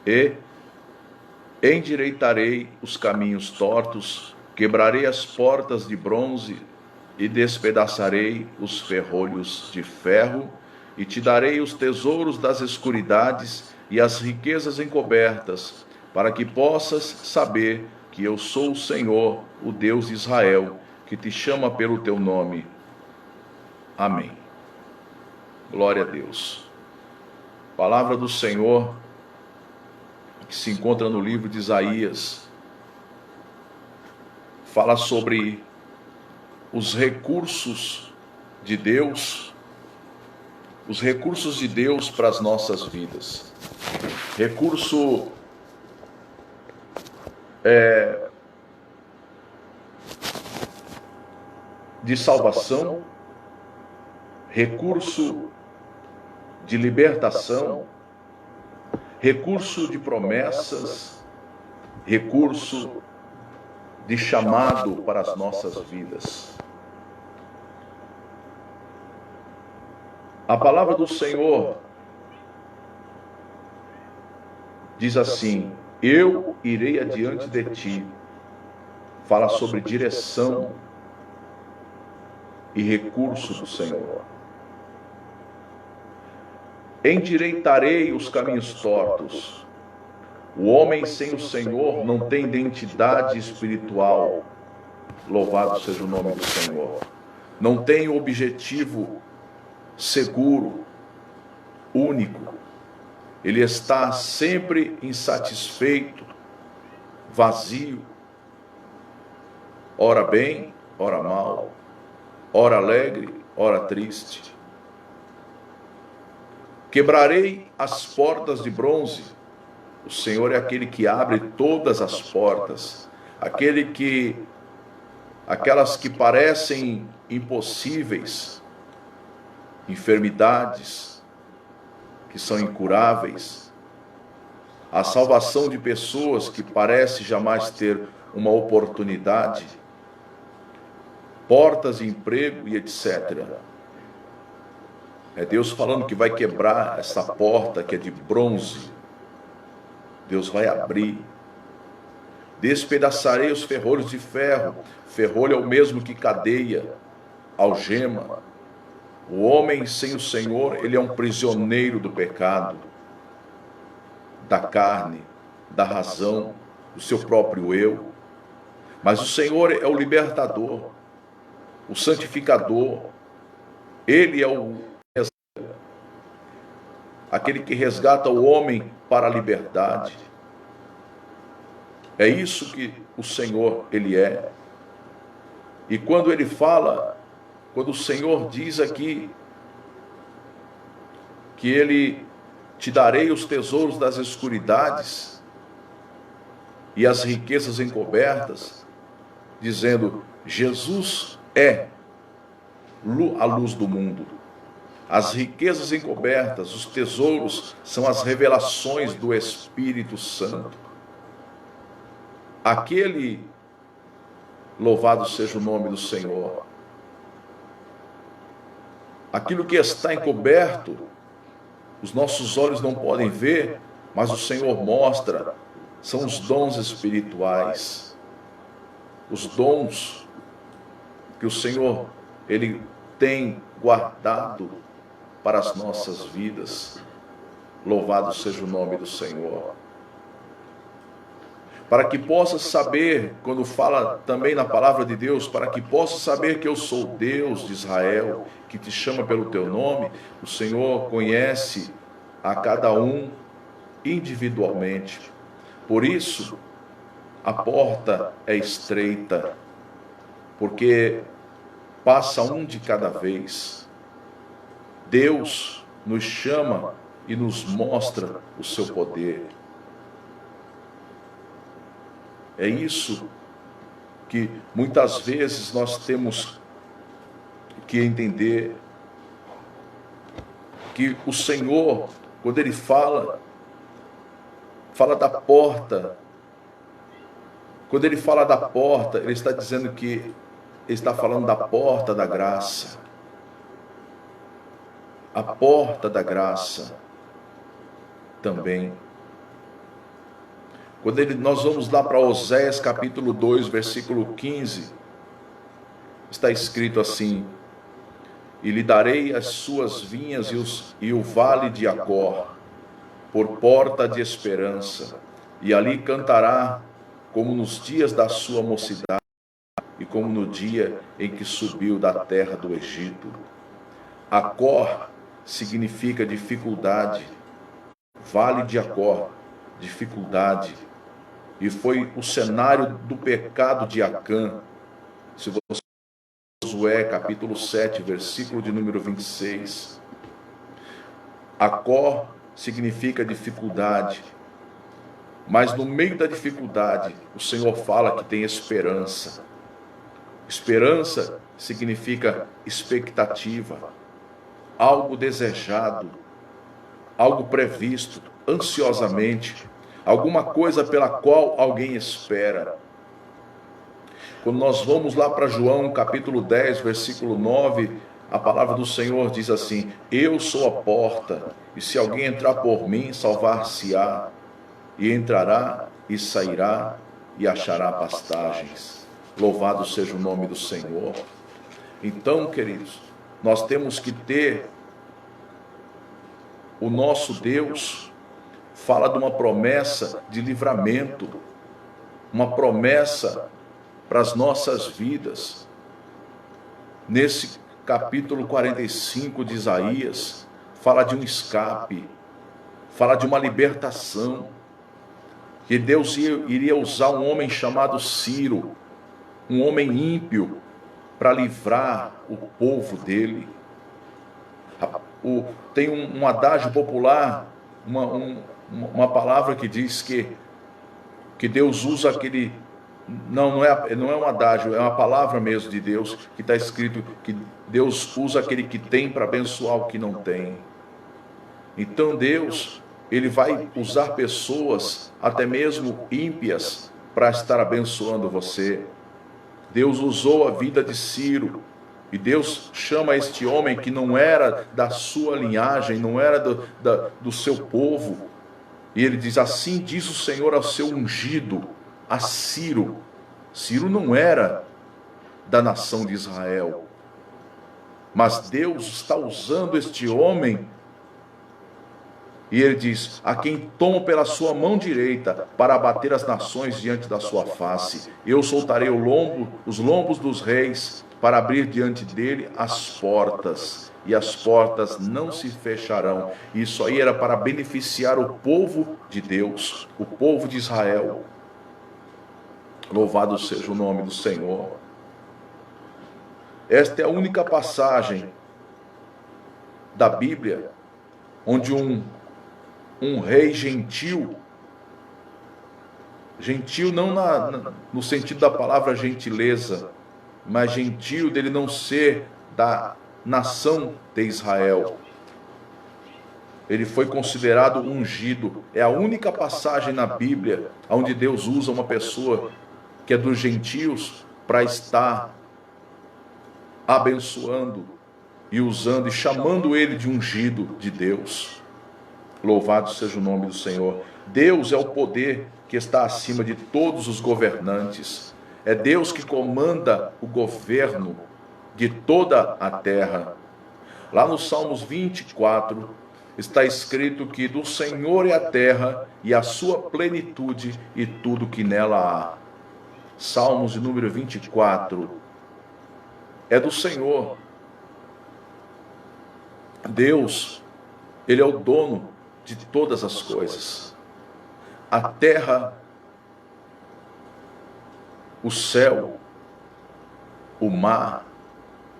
[SPEAKER 1] e endireitarei os caminhos tortos, quebrarei as portas de bronze e despedaçarei os ferrolhos de ferro, e te darei os tesouros das escuridades e as riquezas encobertas, para que possas saber que eu sou o Senhor, o Deus de Israel, que te chama pelo teu nome. Amém. Glória a Deus. Palavra do Senhor, que se encontra no livro de Isaías, fala sobre os recursos de Deus, para as nossas vidas. Recurso de salvação, recurso de libertação, recurso de promessas, recurso de chamado para as nossas vidas. A palavra do Senhor diz assim: eu irei adiante de ti. Fala sobre direção e recurso do Senhor. Endireitarei os caminhos tortos. O homem sem o Senhor não tem identidade espiritual. Louvado seja o nome do Senhor. Não tem objetivo seguro, único. Ele está sempre insatisfeito, vazio. ora bem, ora mal, ora alegre, ora triste. Quebrarei as portas de bronze. O Senhor é aquele que abre todas as portas, aquelas que parecem impossíveis, enfermidades que são incuráveis, a salvação de pessoas que parece jamais ter uma oportunidade, portas de emprego e etc. É Deus falando que vai quebrar essa porta que é de bronze. Deus vai abrir. Despedaçarei os ferrolhos de ferro. Ferrolho é o mesmo que cadeia, algema. O homem sem o Senhor, ele é um prisioneiro do pecado, da carne, da razão, do seu próprio eu. Mas o Senhor é o libertador, o santificador. Ele é aquele que resgata o homem para a liberdade. É isso que o Senhor, ele é. E quando ele fala, quando o Senhor diz aqui que ele te darei os tesouros das escuridades e as riquezas encobertas, dizendo, Jesus é a luz do mundo. As riquezas encobertas, os tesouros, são as revelações do Espírito Santo. Aquele, louvado seja o nome do Senhor, aquilo que está encoberto, os nossos olhos não podem ver, mas o Senhor mostra, são os dons espirituais, os dons que o Senhor, ele tem guardado para as nossas vidas. Louvado seja o nome do Senhor. Para que possa saber, quando fala também na palavra de Deus, para que possa saber que eu sou Deus de Israel, que te chama pelo teu nome, o Senhor conhece a cada um individualmente. Por isso, a porta é estreita, porque passa um de cada vez. Deus nos chama e nos mostra o seu poder. É isso que muitas vezes nós temos que entender, que o Senhor, quando Ele fala da porta, quando Ele fala da porta, Ele está dizendo que Ele está falando da porta da graça. A porta da graça também. Quando nós vamos lá para Oséias capítulo 2, versículo 15, está escrito assim, e lhe darei as suas vinhas e o vale de Acor, por porta de esperança, e ali cantará como nos dias da sua mocidade, e como no dia em que subiu da terra do Egito. Acor significa dificuldade, vale de Acor, dificuldade. E foi o cenário do pecado de Acã. Se você Josué capítulo 7, versículo de número 26. Acor significa dificuldade. Mas no meio da dificuldade, o Senhor fala que tem esperança. Esperança significa expectativa, algo desejado, algo previsto, ansiosamente, alguma coisa pela qual alguém espera. Quando nós vamos lá para João capítulo 10, versículo 9, a palavra do Senhor diz assim, eu sou a porta, e se alguém entrar por mim, salvar-se-á, e entrará e sairá e achará pastagens. Louvado seja o nome do Senhor. Então, queridos, nós temos que ter o nosso Deus fala de uma promessa de livramento, uma promessa para as nossas vidas. Nesse capítulo 45 de Isaías, fala de um escape, fala de uma libertação, que Deus iria usar um homem chamado Ciro, um homem ímpio para livrar o povo dele. Tem um adágio popular, uma palavra que diz que Deus usa aquele... não é um adágio, é uma palavra mesmo de Deus, que está escrito que Deus usa aquele que tem para abençoar o que não tem. Então Deus, Ele vai usar pessoas, até mesmo ímpias, para estar abençoando você. Deus usou a vida de Ciro, e Deus chama este homem que não era da sua linhagem, não era do seu povo, e Ele diz: assim diz o Senhor ao seu ungido, a Ciro. Ciro não era da nação de Israel, mas Deus está usando este homem, e Ele diz: a quem tomo pela sua mão direita para abater as nações diante da sua face, eu soltarei os lombos dos reis, para abrir diante dele as portas, e as portas não se fecharão. Isso aí era para beneficiar o povo de Deus, o povo de Israel. Louvado seja o nome do Senhor. Esta é a única passagem da Bíblia onde um rei gentil não no sentido da palavra gentileza, mas gentil dele não ser da nação de Israel. Ele foi considerado ungido. É a única passagem na Bíblia onde Deus usa uma pessoa que é dos gentios para estar abençoando e usando e chamando ele de ungido de Deus. Louvado seja o nome do Senhor. Deus é o poder que está acima de todos os governantes. É Deus que comanda o governo de toda a terra. Lá no Salmos 24 está escrito que do Senhor é a terra e a sua plenitude e tudo que nela há. Salmos de número 24 é do Senhor. Deus, Ele é o dono de todas as coisas. A terra, o céu, o mar,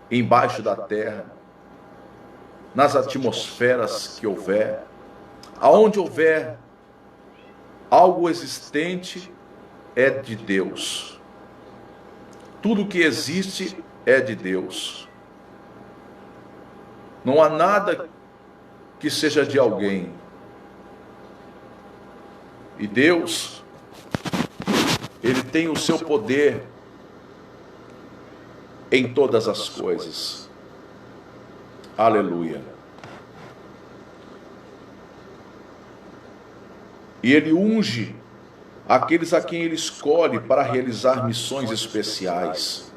[SPEAKER 1] embaixo da terra, nas atmosferas que houver, aonde houver algo existente, é de Deus. Tudo que existe é de Deus. Não há nada que seja de alguém. E Deus, Ele tem o seu poder em todas as coisas. Aleluia. E Ele unge aqueles a quem Ele escolhe para realizar missões especiais.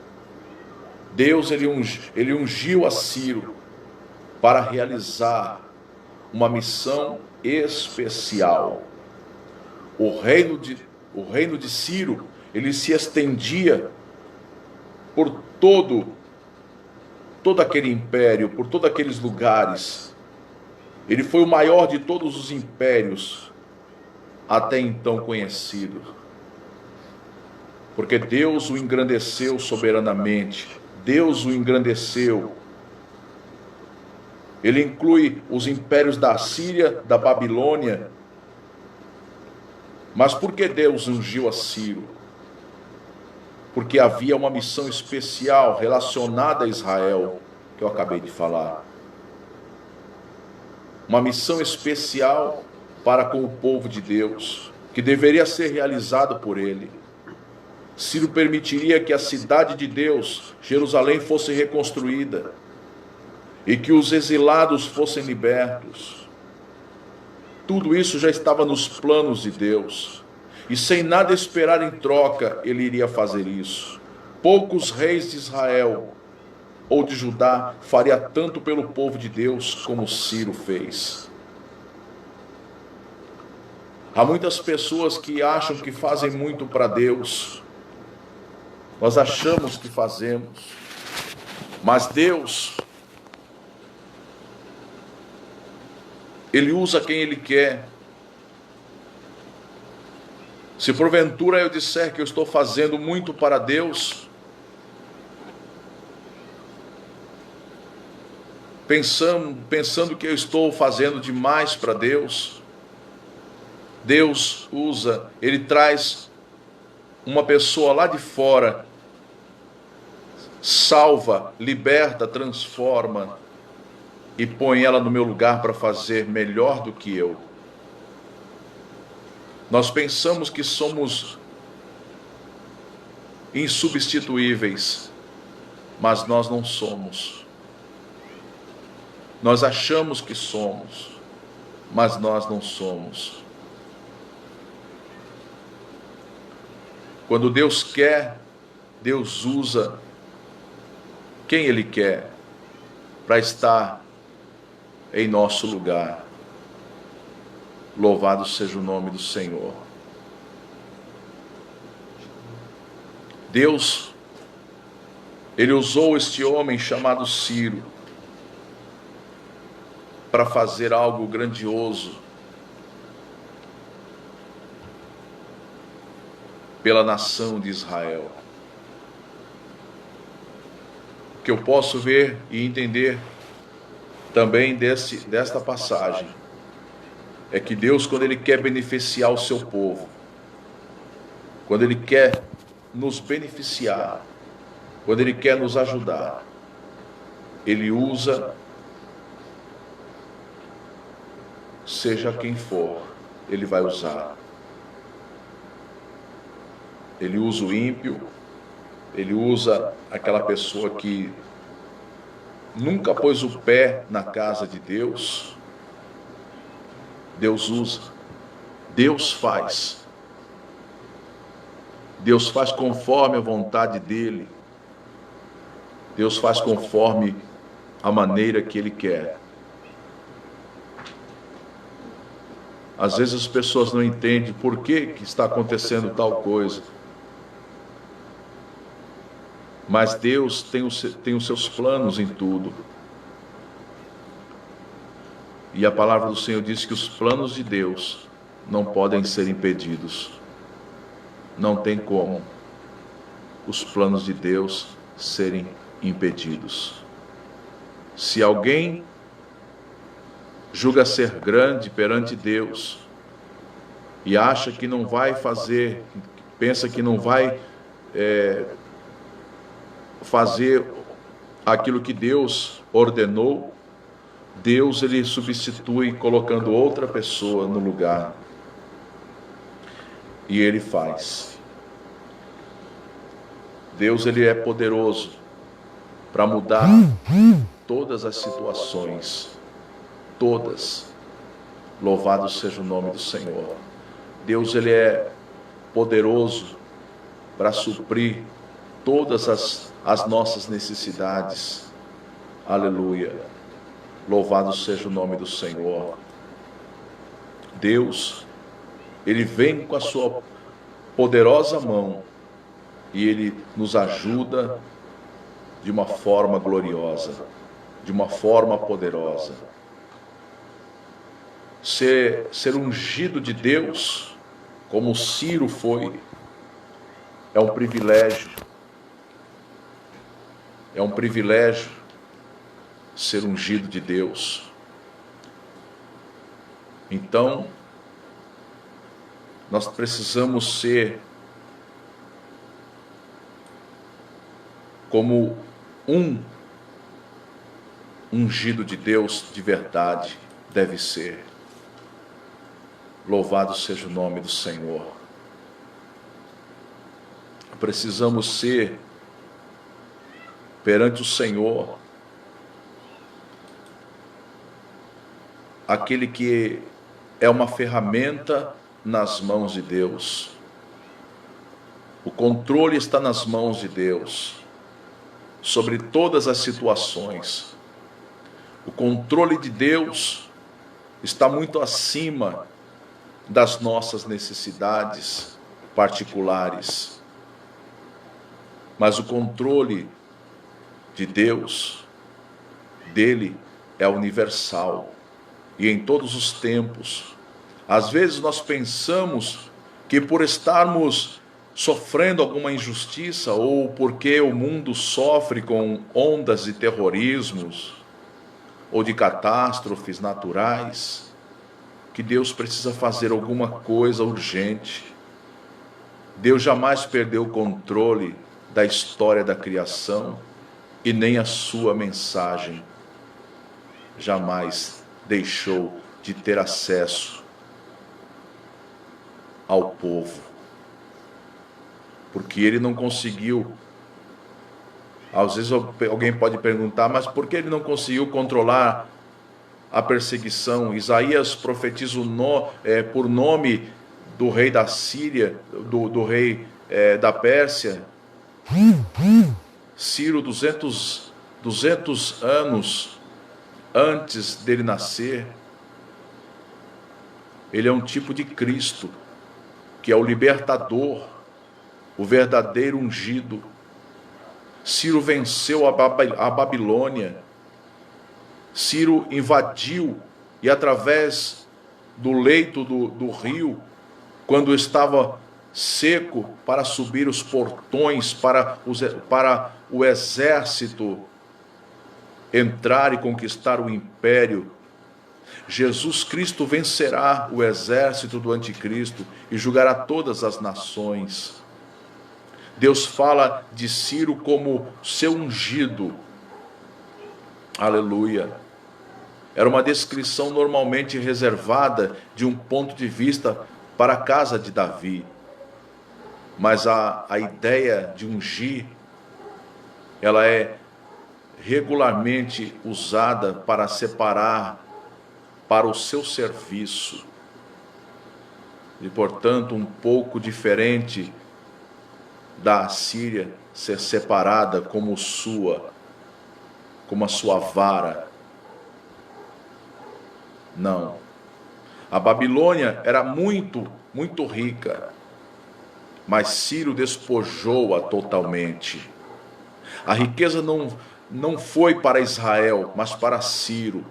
[SPEAKER 1] Deus, Ele ungiu a Ciro para realizar uma missão especial. O reino de Ciro, ele se estendia por todo aquele império, por todos aqueles lugares. Ele foi o maior de todos os impérios até então conhecido, porque Deus o engrandeceu soberanamente. Deus o engrandeceu. Ele inclui os impérios da Síria, da Babilônia. Mas por que Deus ungiu a Ciro? Porque havia uma missão especial relacionada a Israel, que eu acabei de falar. Uma missão especial para com o povo de Deus, que deveria ser realizado por ele. Ciro permitiria que a cidade de Deus, Jerusalém, fosse reconstruída e que os exilados fossem libertos. Tudo isso já estava nos planos de Deus, e sem nada esperar em troca, ele iria fazer isso. Poucos reis de Israel ou de Judá faria tanto pelo povo de Deus como Ciro fez. Há muitas pessoas que acham que fazem muito para Deus. Nós achamos que fazemos, mas Deus, Ele usa quem Ele quer. Se porventura eu disser que eu estou fazendo muito para Deus, pensando que eu estou fazendo demais para Deus. Deus usa, Ele traz uma pessoa lá de fora, salva, liberta, transforma e põe ela no meu lugar para fazer melhor do que eu. Nós pensamos que somos insubstituíveis, mas nós não somos. Nós achamos que somos, mas nós não somos. Quando Deus quer, Deus usa quem Ele quer para estar em nosso lugar. Louvado seja o nome do Senhor. Deus, Ele usou este homem chamado Ciro para fazer algo grandioso pela nação de Israel. O que eu posso ver e entender também desta passagem é que Deus, quando Ele quer beneficiar o seu povo, quando Ele quer nos beneficiar, quando Ele quer nos ajudar, Ele usa, seja quem for, Ele vai usar. Ele usa o ímpio, Ele usa aquela pessoa que nunca pôs o pé na casa de Deus. Deus usa, Deus faz. Deus faz conforme a vontade dEle. Deus faz conforme a maneira que Ele quer. Às vezes as pessoas não entendem por que está acontecendo tal coisa. Mas Deus tem os seus planos em tudo. E a palavra do Senhor diz que os planos de Deus não podem ser impedidos. Não tem como os planos de Deus serem impedidos. Se alguém julga ser grande perante Deus e acha que não vai fazer, pensa que não vai fazer aquilo que Deus ordenou, Deus, Ele substitui colocando outra pessoa no lugar. E Ele faz. Deus, Ele é poderoso para mudar todas as situações. Todas. Louvado seja o nome do Senhor. Deus, Ele é poderoso para suprir todas as nossas necessidades. Aleluia. Louvado seja o nome do Senhor. Deus, Ele vem com a sua poderosa mão e Ele nos ajuda de uma forma gloriosa, de uma forma poderosa. Ser ungido de Deus, como Ciro foi, é um privilégio. É um privilégio ser ungido de Deus. Então, nós precisamos ser como um ungido de Deus de verdade deve ser. Louvado seja o nome do Senhor. Precisamos ser perante o Senhor aquele que é uma ferramenta nas mãos de Deus. O controle está nas mãos de Deus sobre todas as situações. O controle de Deus está muito acima das nossas necessidades particulares. Mas o controle de Deus, dele, é universal e em todos os tempos. Às vezes nós pensamos que por estarmos sofrendo alguma injustiça ou porque o mundo sofre com ondas de terrorismos, ou de catástrofes naturais, que Deus precisa fazer alguma coisa urgente. Deus jamais perdeu o controle da história da criação e nem a sua mensagem jamais deixou de ter acesso ao povo, porque ele não conseguiu. Às vezes alguém pode perguntar, mas por que ele não conseguiu controlar a perseguição? Isaías profetiza por nome do rei da Síria, do rei da Pérsia. Ciro, 200 anos antes dele nascer, ele é um tipo de Cristo, que é o libertador, o verdadeiro ungido. Ciro venceu a Babilônia. Ciro invadiu, e através do leito do rio, quando estava seco, para subir os portões, para o exército entrar e conquistar o império. Jesus Cristo vencerá o exército do anticristo e julgará todas as nações. Deus fala de Ciro como seu ungido. Aleluia. Era uma descrição normalmente reservada de um ponto de vista para a casa de Davi. Mas a ideia de ungir, ela é regularmente usada para separar para o seu serviço. E, portanto, um pouco diferente da Assíria ser separada como a sua vara. Não. A Babilônia era muito, muito rica, mas Ciro despojou-a totalmente. A riqueza não foi para Israel, mas para Ciro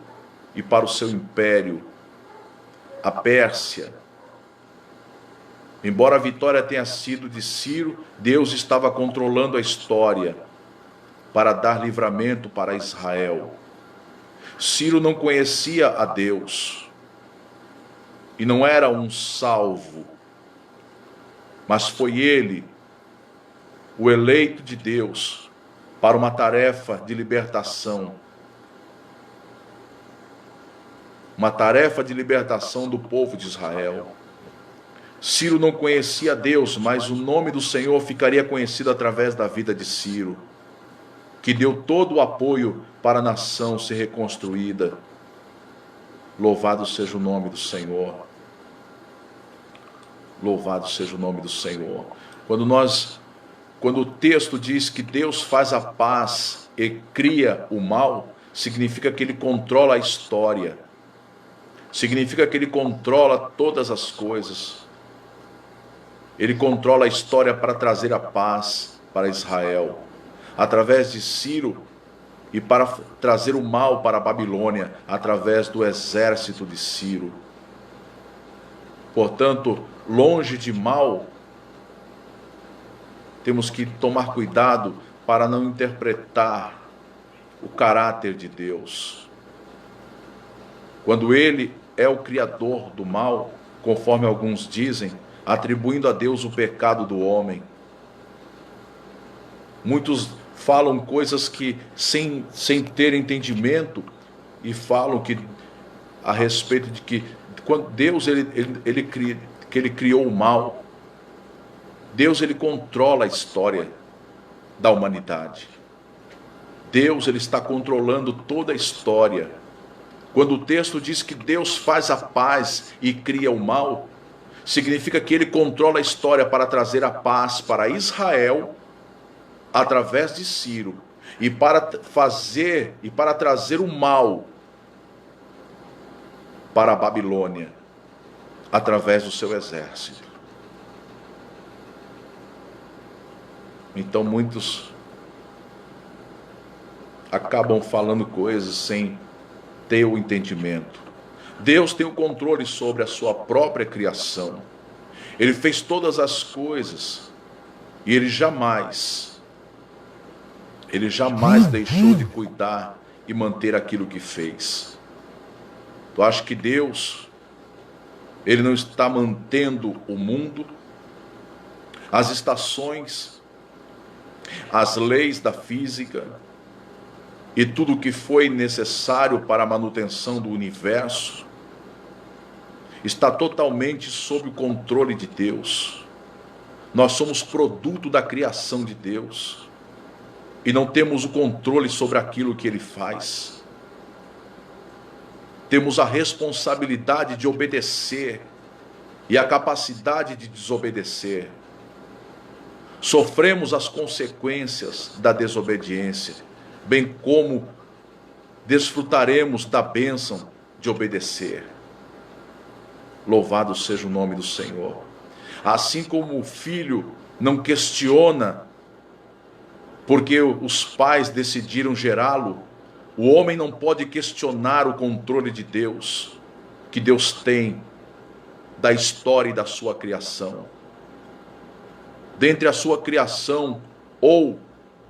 [SPEAKER 1] e para o seu império, a Pérsia. Embora a vitória tenha sido de Ciro, Deus estava controlando a história para dar livramento para Israel. Ciro não conhecia a Deus e não era um salvo, mas foi ele, o eleito de Deus, para uma tarefa de libertação. Uma tarefa de libertação do povo de Israel. Ciro não conhecia Deus, mas o nome do Senhor ficaria conhecido através da vida de Ciro, que deu todo o apoio para a nação ser reconstruída. Louvado seja o nome do Senhor. Louvado seja o nome do Senhor. Quando o texto diz que Deus faz a paz e cria o mal, significa que Ele controla a história. Significa que Ele controla todas as coisas. Ele controla a história para trazer a paz para Israel, através de Ciro, e para trazer o mal para a Babilônia, através do exército de Ciro. Portanto, longe de mal, temos que tomar cuidado para não interpretar o caráter de Deus. Quando Ele é o criador do mal, conforme alguns dizem, atribuindo a Deus o pecado do homem. Muitos falam coisas que sem ter entendimento, e falam que a respeito de que quando Deus ele criou o mal. Deus ele controla a história da humanidade. Deus ele está controlando toda a história. Quando o texto diz que Deus faz a paz e cria o mal, significa que Ele controla a história para trazer a paz para Israel, através de Ciro, e para trazer o mal para a Babilônia, através do seu exército. Então muitos acabam falando coisas sem ter o entendimento. Deus tem o controle sobre a sua própria criação. Ele fez todas as coisas e Ele jamais deixou de cuidar e manter aquilo que fez. Tu acha que Deus, Ele não está mantendo o mundo, as estações, as leis da física e tudo o que foi necessário para a manutenção do universo? Está totalmente sob o controle de Deus. Nós somos produto da criação de Deus e não temos o controle sobre aquilo que Ele faz. Temos a responsabilidade de obedecer e a capacidade de desobedecer. Sofremos as consequências da desobediência, bem como desfrutaremos da bênção de obedecer. Louvado seja o nome do Senhor. Assim como o filho não questiona porque os pais decidiram gerá-lo, o homem não pode questionar o controle de Deus, que Deus tem da história e da sua criação. Dentre a sua criação ou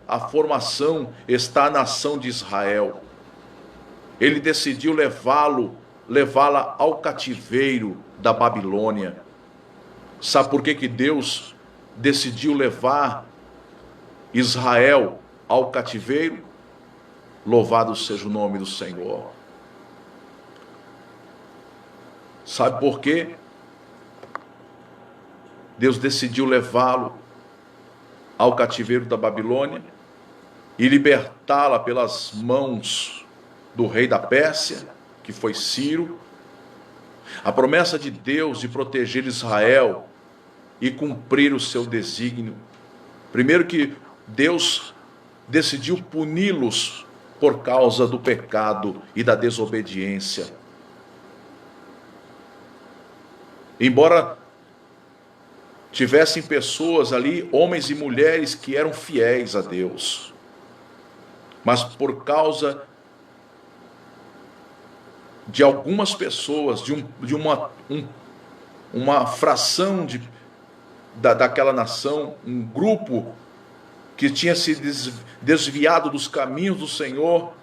[SPEAKER 1] a formação está a nação de Israel. Ele decidiu levá-la ao cativeiro da Babilônia. Sabe por que Deus decidiu levar Israel ao cativeiro? Louvado seja o nome do Senhor. Sabe por quê? Deus decidiu levá-lo ao cativeiro da Babilônia e libertá-la pelas mãos do rei da Pérsia, que foi Ciro. A promessa de Deus de proteger Israel e cumprir o seu desígnio. Primeiro que Deus decidiu puni-los por causa do pecado e da desobediência. Embora tivessem pessoas ali, homens e mulheres, que eram fiéis a Deus, mas por causa de algumas pessoas, de uma fração daquela nação, um grupo que tinha se desviado dos caminhos do Senhor,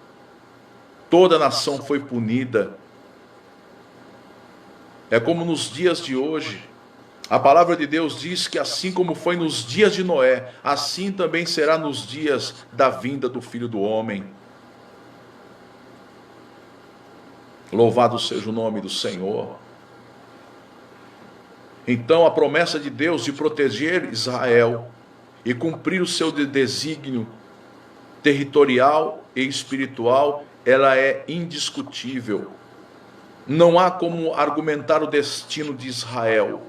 [SPEAKER 1] toda a nação foi punida. É como nos dias de hoje. A palavra de Deus diz que assim como foi nos dias de Noé, assim também será nos dias da vinda do Filho do Homem. Louvado seja o nome do Senhor. Então a promessa de Deus de proteger Israel e cumprir o seu desígnio territorial e espiritual, ela é indiscutível. Não há como argumentar o destino de Israel.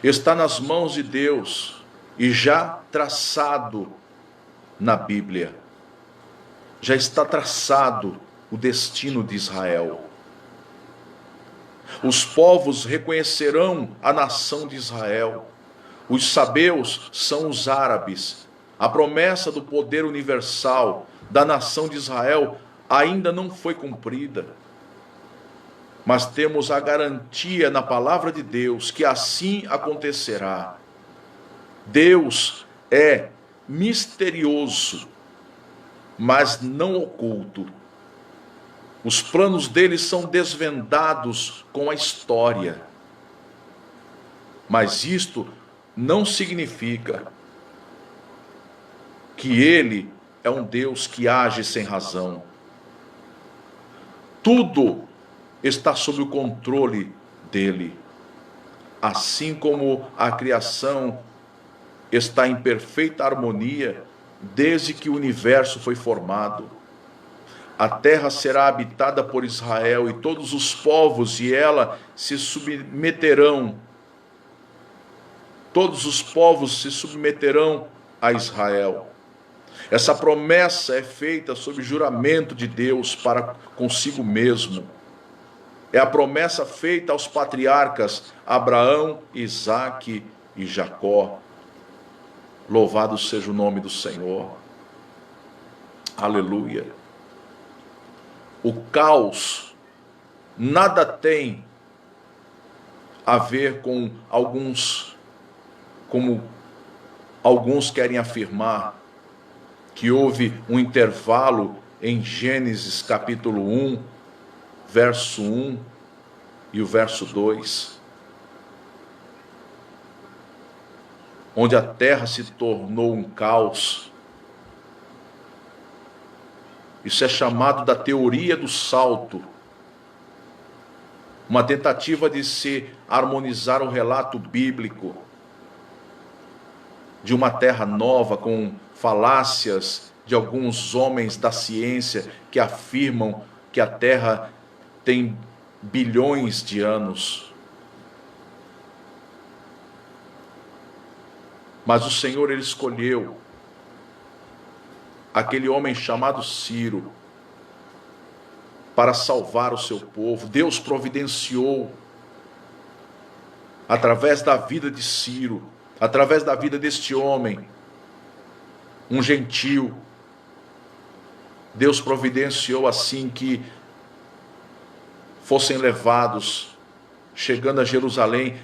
[SPEAKER 1] Está nas mãos de Deus e já traçado na Bíblia. Já está traçado o destino de Israel. Os povos reconhecerão a nação de Israel. Os sabeus são os árabes. A promessa do poder universal da nação de Israel ainda não foi cumprida. Mas temos a garantia na palavra de Deus que assim acontecerá. Deus é misterioso, mas não oculto. Os planos dele são desvendados com a história. Mas isto não significa que ele é um Deus que age sem razão. Tudo está sob o controle dele. Assim como a criação está em perfeita harmonia desde que o universo foi formado. A terra será habitada por Israel e todos os povos, e ela se submeterão. Todos os povos se submeterão a Israel. Essa promessa é feita sob juramento de Deus para consigo mesmo. É a promessa feita aos patriarcas Abraão, Isaque e Jacó. Louvado seja o nome do Senhor. Aleluia. O caos nada tem a ver com alguns, como alguns querem afirmar, que houve um intervalo em Gênesis capítulo 1, verso 1 e o verso 2, onde a terra se tornou um caos. Isso é chamado da teoria do salto, uma tentativa de se harmonizar o relato bíblico de uma terra nova, com falácias de alguns homens da ciência que afirmam que a terra tem bilhões de anos. Mas o Senhor, Ele escolheu aquele homem chamado Ciro para salvar o seu povo. Deus providenciou, através da vida de Ciro, através da vida deste homem, um gentio. Deus providenciou assim que fossem levados, chegando a Jerusalém,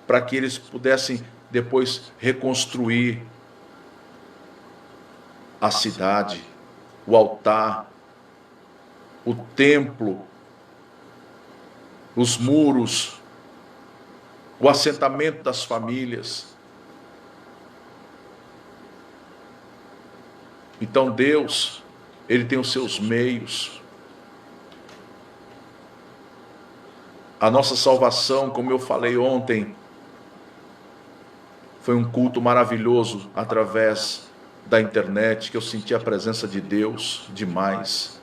[SPEAKER 1] para que eles pudessem depois reconstruir a cidade, o altar, o templo, os muros, o assentamento das famílias. Então Deus, Ele tem os seus meios. A nossa salvação, como eu falei ontem, foi um culto maravilhoso através da internet, que eu senti a presença de Deus demais.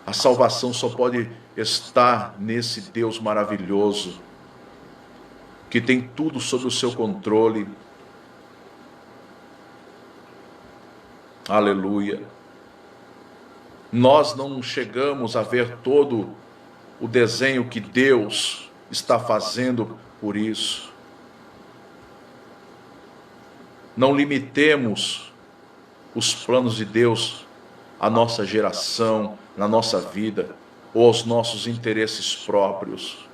[SPEAKER 1] A salvação só pode estar nesse Deus maravilhoso, que tem tudo sob o seu controle. Aleluia. Nós não chegamos a ver todo o desenho que Deus está fazendo por isso. Não limitemos os planos de Deus à nossa geração, na nossa vida, ou aos nossos interesses próprios.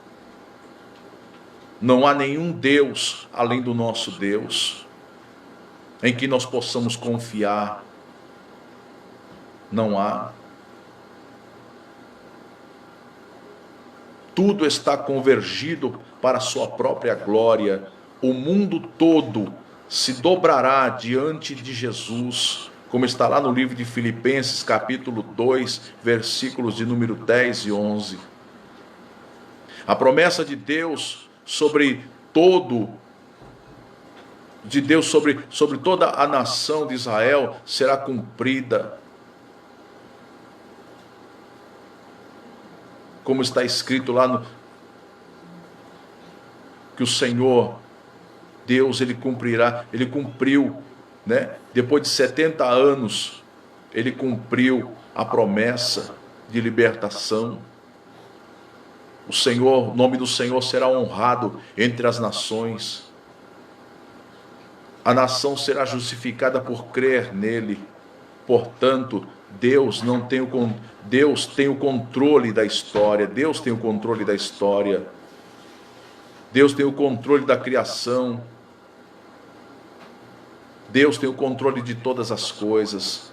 [SPEAKER 1] Não há nenhum Deus além do nosso Deus, em que nós possamos confiar. Não há. Tudo está convergido para a sua própria glória. O mundo todo se dobrará diante de Jesus, como está lá no livro de Filipenses, capítulo 2, versículos de número 10 e 11. A promessa de Deus sobre toda a nação de Israel será cumprida. Como está escrito lá que o Senhor Deus, Ele cumprirá, Ele cumpriu, né? Depois de 70 anos, Ele cumpriu a promessa de libertação. O nome do Senhor será honrado entre as nações. A nação será justificada por crer nele. Portanto, Deus tem o controle da história. Deus tem o controle da história. Deus tem o controle da criação. Deus tem o controle de todas as coisas.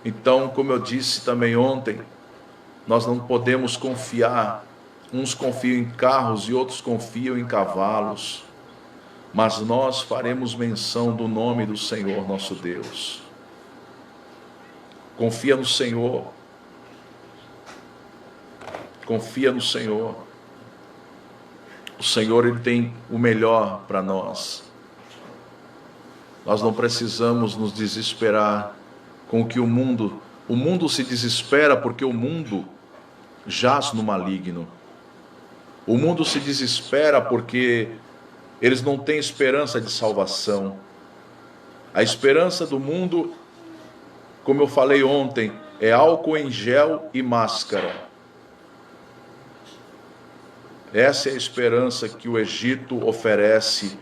[SPEAKER 1] Então, como eu disse também ontem, nós não podemos confiar. Uns confiam em carros e outros confiam em cavalos. Mas nós faremos menção do nome do Senhor nosso Deus. Confia no Senhor. Confia no Senhor. O Senhor, Ele tem o melhor para nós. Nós não precisamos nos desesperar com o que o mundo se desespera, porque o mundo jaz no maligno. O mundo se desespera porque eles não têm esperança de salvação. A esperança do mundo, como eu falei ontem, é álcool em gel e máscara. Essa é a esperança que o Egito oferece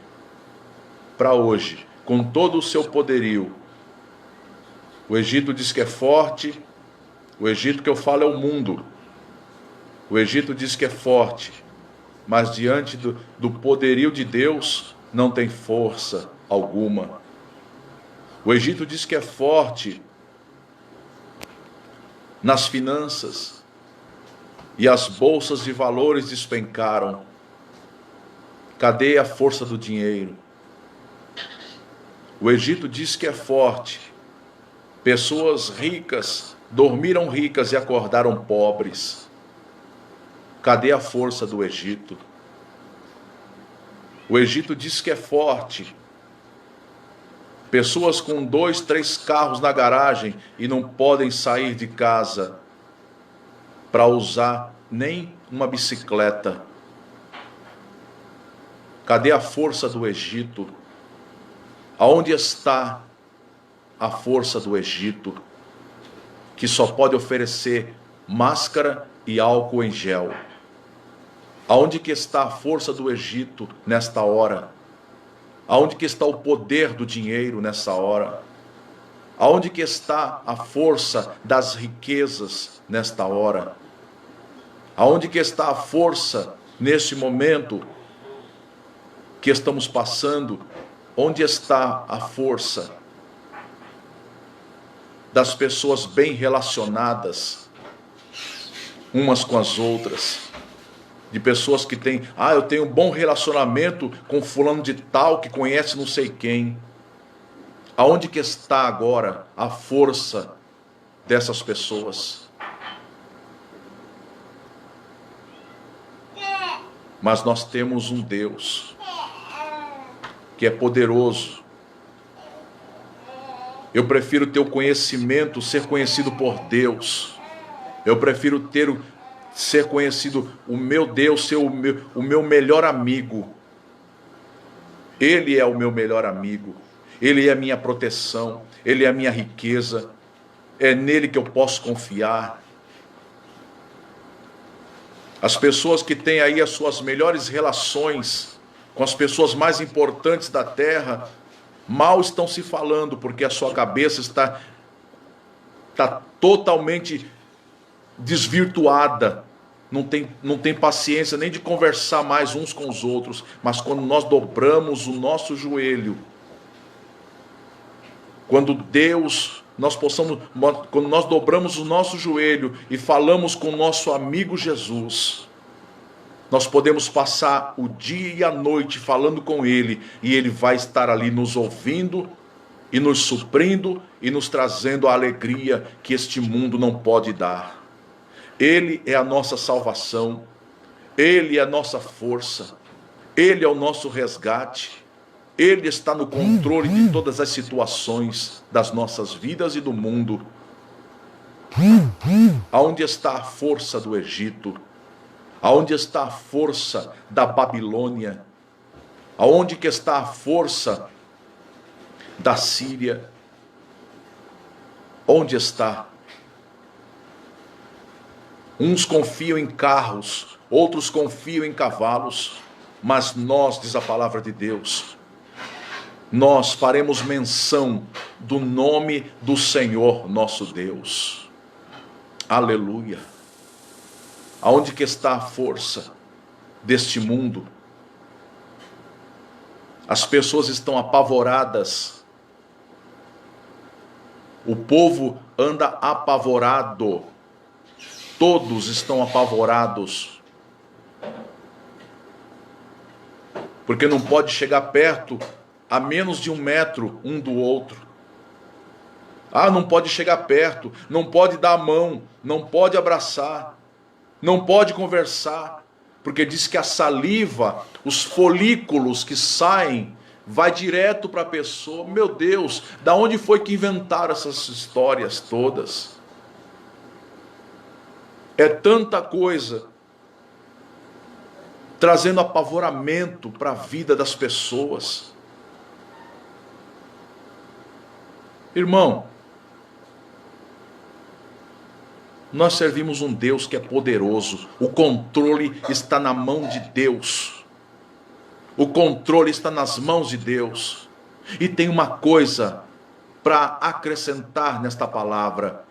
[SPEAKER 1] para hoje, com todo o seu poderio. O Egito diz que é forte. O Egito que eu falo é o mundo. O Egito diz que é forte, mas diante do poderio de Deus não tem força alguma. O Egito diz que é forte, nas finanças, e as bolsas de valores despencaram. Cadê a força do dinheiro? O Egito diz que é forte. Pessoas ricas dormiram ricas e acordaram pobres. Cadê a força do Egito? O Egito diz que é forte. Pessoas com 2, 3 carros na garagem e não podem sair de casa para usar nem uma bicicleta. Cadê a força do Egito? Aonde está a força do Egito, que só pode oferecer máscara e álcool em gel? Aonde que está a força do Egito nesta hora? Aonde que está o poder do dinheiro nessa hora? Aonde que está a força das riquezas nesta hora? Aonde que está a força neste momento que estamos passando? Onde está a força das pessoas bem relacionadas umas com as outras? De pessoas que têm, eu tenho um bom relacionamento com fulano de tal que conhece não sei quem. Aonde que está agora a força dessas pessoas? Mas nós temos um Deus que é poderoso. Eu prefiro ter o conhecimento, ser conhecido por Deus. Eu prefiro ser conhecido, o meu Deus, ser o meu melhor amigo. Ele é o meu melhor amigo. Ele é a minha proteção. Ele é a minha riqueza. É nele que eu posso confiar. As pessoas que têm aí as suas melhores relações com as pessoas mais importantes da terra, mal estão se falando, porque a sua cabeça está totalmente desvirtuada. Não tem paciência nem de conversar mais uns com os outros. Mas quando nós dobramos o nosso joelho, quando nós dobramos o nosso joelho e falamos com o nosso amigo Jesus, nós podemos passar o dia e a noite falando com Ele, e Ele vai estar ali nos ouvindo, e nos suprindo, e nos trazendo a alegria que este mundo não pode dar. Ele é a nossa salvação, Ele é a nossa força, Ele é o nosso resgate, Ele está no controle de todas as situações das nossas vidas e do mundo. Aonde está a força do Egito? Aonde está a força da Babilônia? Aonde que está a força da Síria? Onde está? Uns confiam em carros, outros confiam em cavalos, mas nós, diz a palavra de Deus, nós faremos menção do nome do Senhor nosso Deus. Aleluia. Aonde que está a força deste mundo? As pessoas estão apavoradas. O povo anda apavorado. Todos estão apavorados. Porque não pode chegar perto a menos de 1 metro um do outro. Não pode chegar perto, não pode dar a mão, não pode abraçar, não pode conversar, porque diz que a saliva, os folículos que saem, vai direto para a pessoa. Meu Deus, da onde foi que inventaram essas histórias todas? É tanta coisa trazendo apavoramento para a vida das pessoas. Irmão, nós servimos um Deus que é poderoso. O controle está na mão de Deus. O controle está nas mãos de Deus. E tem uma coisa para acrescentar nesta palavra.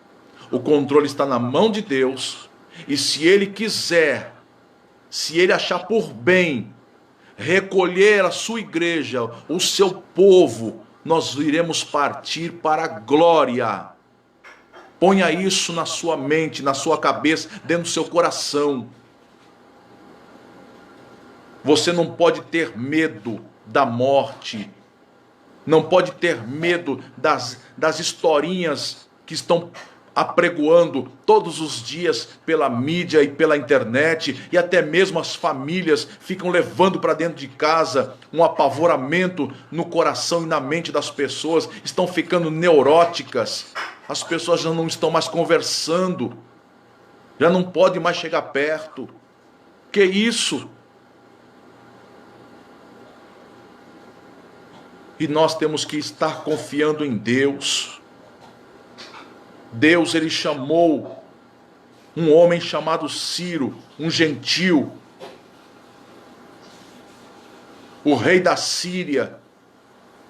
[SPEAKER 1] O controle está na mão de Deus. E se Ele quiser, se Ele achar por bem recolher a sua igreja, o seu povo, nós iremos partir para a glória. Ponha isso na sua mente, na sua cabeça, dentro do seu coração. Você não pode ter medo da morte. Não pode ter medo das historinhas que estão apregoando todos os dias pela mídia e pela internet, e até mesmo as famílias ficam levando para dentro de casa um apavoramento no coração e na mente das pessoas, estão ficando neuróticas, as pessoas já não estão mais conversando, já não pode mais chegar perto. Que isso? E nós temos que estar confiando em Deus. Deus, ele chamou um homem chamado Ciro, um gentil, o rei da Síria,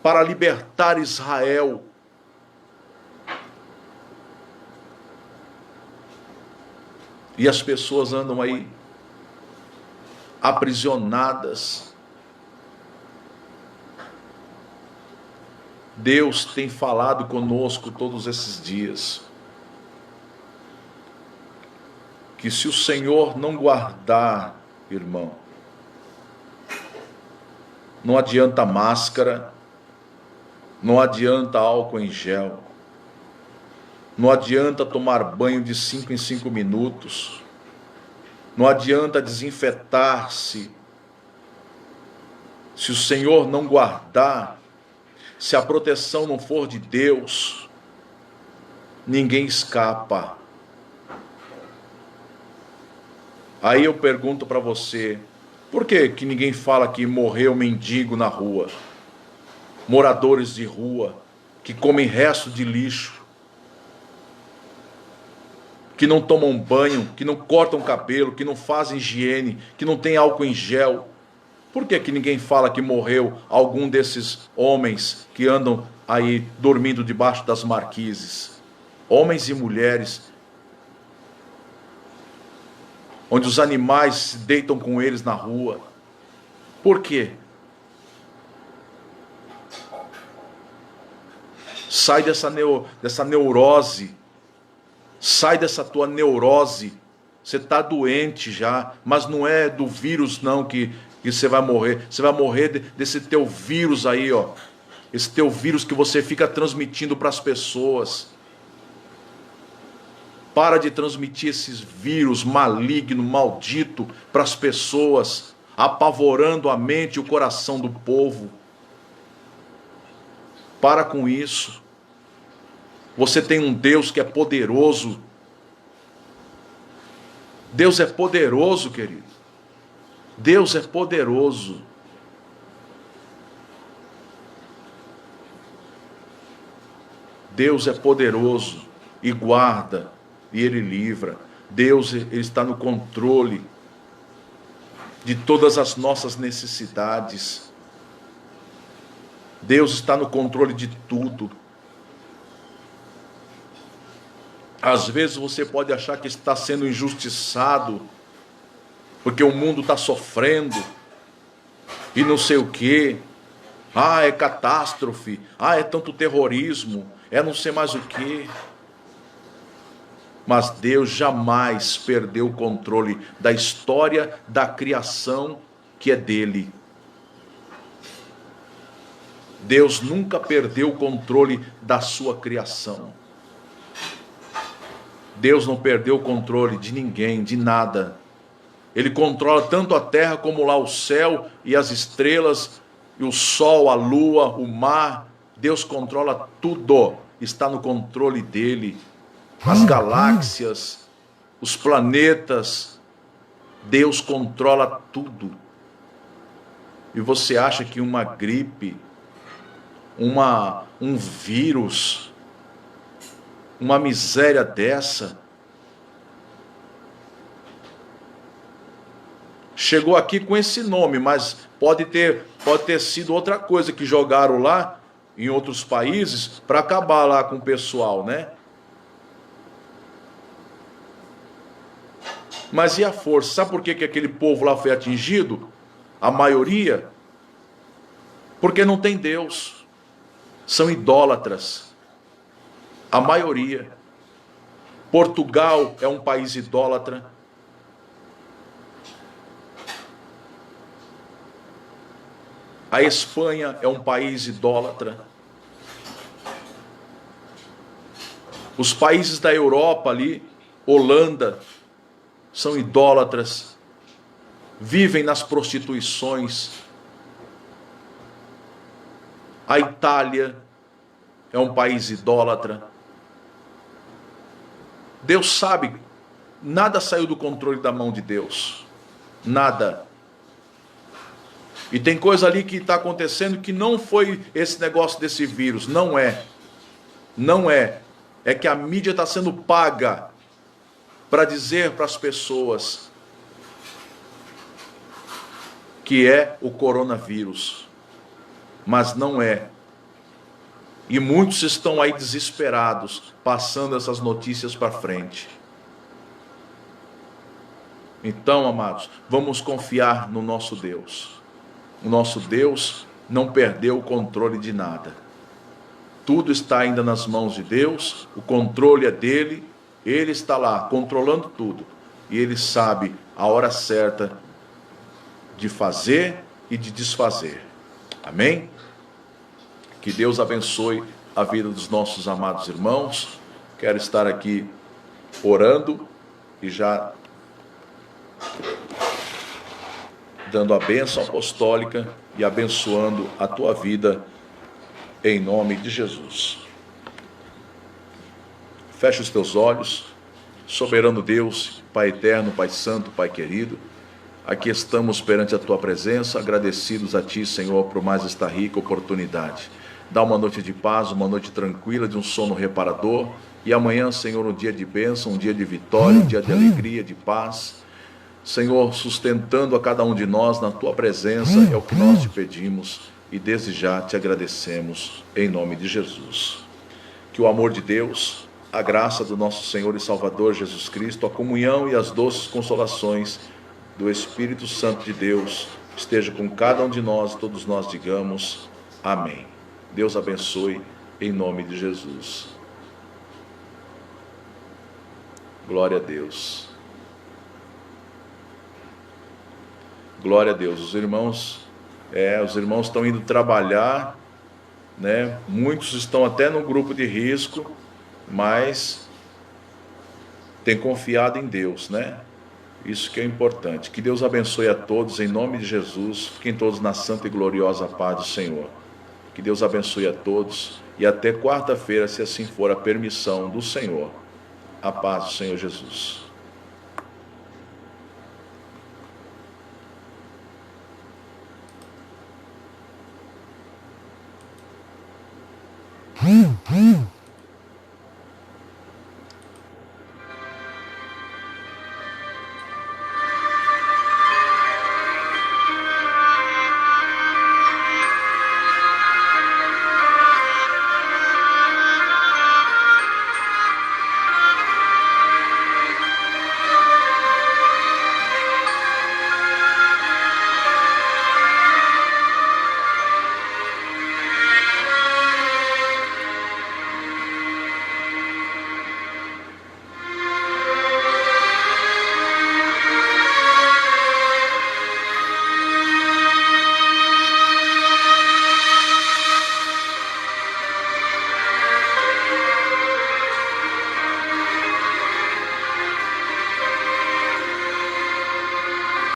[SPEAKER 1] para libertar Israel. E as pessoas andam aí aprisionadas. Deus tem falado conosco todos esses dias. Que se o Senhor não guardar, irmão, não adianta máscara, não adianta álcool em gel, não adianta tomar banho de 5 em 5 minutos, não adianta desinfetar-se. Se o Senhor não guardar, se a proteção não for de Deus, ninguém escapa. Aí eu pergunto para você, por que ninguém fala que morreu mendigo na rua? Moradores de rua, que comem resto de lixo, que não tomam banho, que não cortam cabelo, que não fazem higiene, que não tem álcool em gel. Por que ninguém fala que morreu algum desses homens que andam aí dormindo debaixo das marquises? Homens e mulheres, onde os animais se deitam com eles na rua. Por quê? Sai dessa neurose. Sai dessa tua neurose. Você está doente já, mas não é do vírus não que você vai morrer. Você vai morrer desse teu vírus aí, ó. Esse teu vírus que você fica transmitindo para as pessoas. Para de transmitir esses vírus maligno, maldito para as pessoas, apavorando a mente e o coração do povo. Para com isso. Você tem um Deus que é poderoso. Deus é poderoso, querido. Deus é poderoso. Deus é poderoso e guarda. E Ele livra. Deus, Ele está no controle de todas as nossas necessidades. Deus está no controle de tudo. Às vezes você pode achar que está sendo injustiçado, porque o mundo está sofrendo, e não sei o quê. Ah, é catástrofe. Ah, é tanto terrorismo. É não sei mais o quê. Mas Deus jamais perdeu o controle da história da criação que é dele. Deus nunca perdeu o controle da sua criação. Deus não perdeu o controle de ninguém, de nada. Ele controla tanto a terra como lá o céu e as estrelas, e o sol, a lua, o mar. Deus controla tudo, está no controle dele. As galáxias, os planetas, Deus controla tudo. E você acha que uma gripe, um vírus, uma miséria dessa, chegou aqui com esse nome, mas pode ter sido outra coisa que jogaram lá em outros países para acabar lá com o pessoal, né? Mas e a força? Sabe por que aquele povo lá foi atingido? A maioria? Porque não tem Deus. São idólatras. A maioria. Portugal é um país idólatra. A Espanha é um país idólatra. Os países da Europa ali, Holanda, são idólatras. Vivem nas prostituições. A Itália é um país idólatra. Deus sabe, nada saiu do controle da mão de Deus. Nada. E tem coisa ali que está acontecendo que não foi esse negócio desse vírus. Não é. Não é. É que a mídia está sendo paga para dizer para as pessoas que é o coronavírus. Mas não é. E muitos estão aí desesperados, passando essas notícias para frente. Então, amados, vamos confiar no nosso Deus. O nosso Deus não perdeu o controle de nada. Tudo está ainda nas mãos de Deus, o controle é dele, ele está lá controlando tudo. E ele sabe a hora certa de fazer e de desfazer. Amém? Que Deus abençoe a vida dos nossos amados irmãos. Quero estar aqui orando e já dando a bênção apostólica e abençoando a tua vida em nome de Jesus. Fecha os teus olhos. Soberano Deus, Pai eterno, Pai santo, Pai querido, aqui estamos perante a tua presença, agradecidos a ti, Senhor, por mais esta rica oportunidade. Dá uma noite de paz, uma noite tranquila, de um sono reparador. E amanhã, Senhor, um dia de bênção, um dia de vitória, um dia de alegria, de paz. Senhor, sustentando a cada um de nós na tua presença, é o que nós te pedimos. E desde já te agradecemos, em nome de Jesus. Que o amor de Deus, a graça do nosso Senhor e Salvador Jesus Cristo, a comunhão e as doces consolações do Espírito Santo de Deus esteja com cada um de nós, todos nós digamos amém. Deus abençoe em nome de Jesus. Glória a Deus. Glória a Deus. Os irmãos estão indo trabalhar, né? Muitos estão até no grupo de risco, mas têm confiado em Deus, né? Isso que é importante. Que Deus abençoe a todos em nome de Jesus. Fiquem todos na santa e gloriosa paz do Senhor. Que Deus abençoe a todos e até quarta-feira, se assim for a permissão do Senhor. A paz do Senhor Jesus.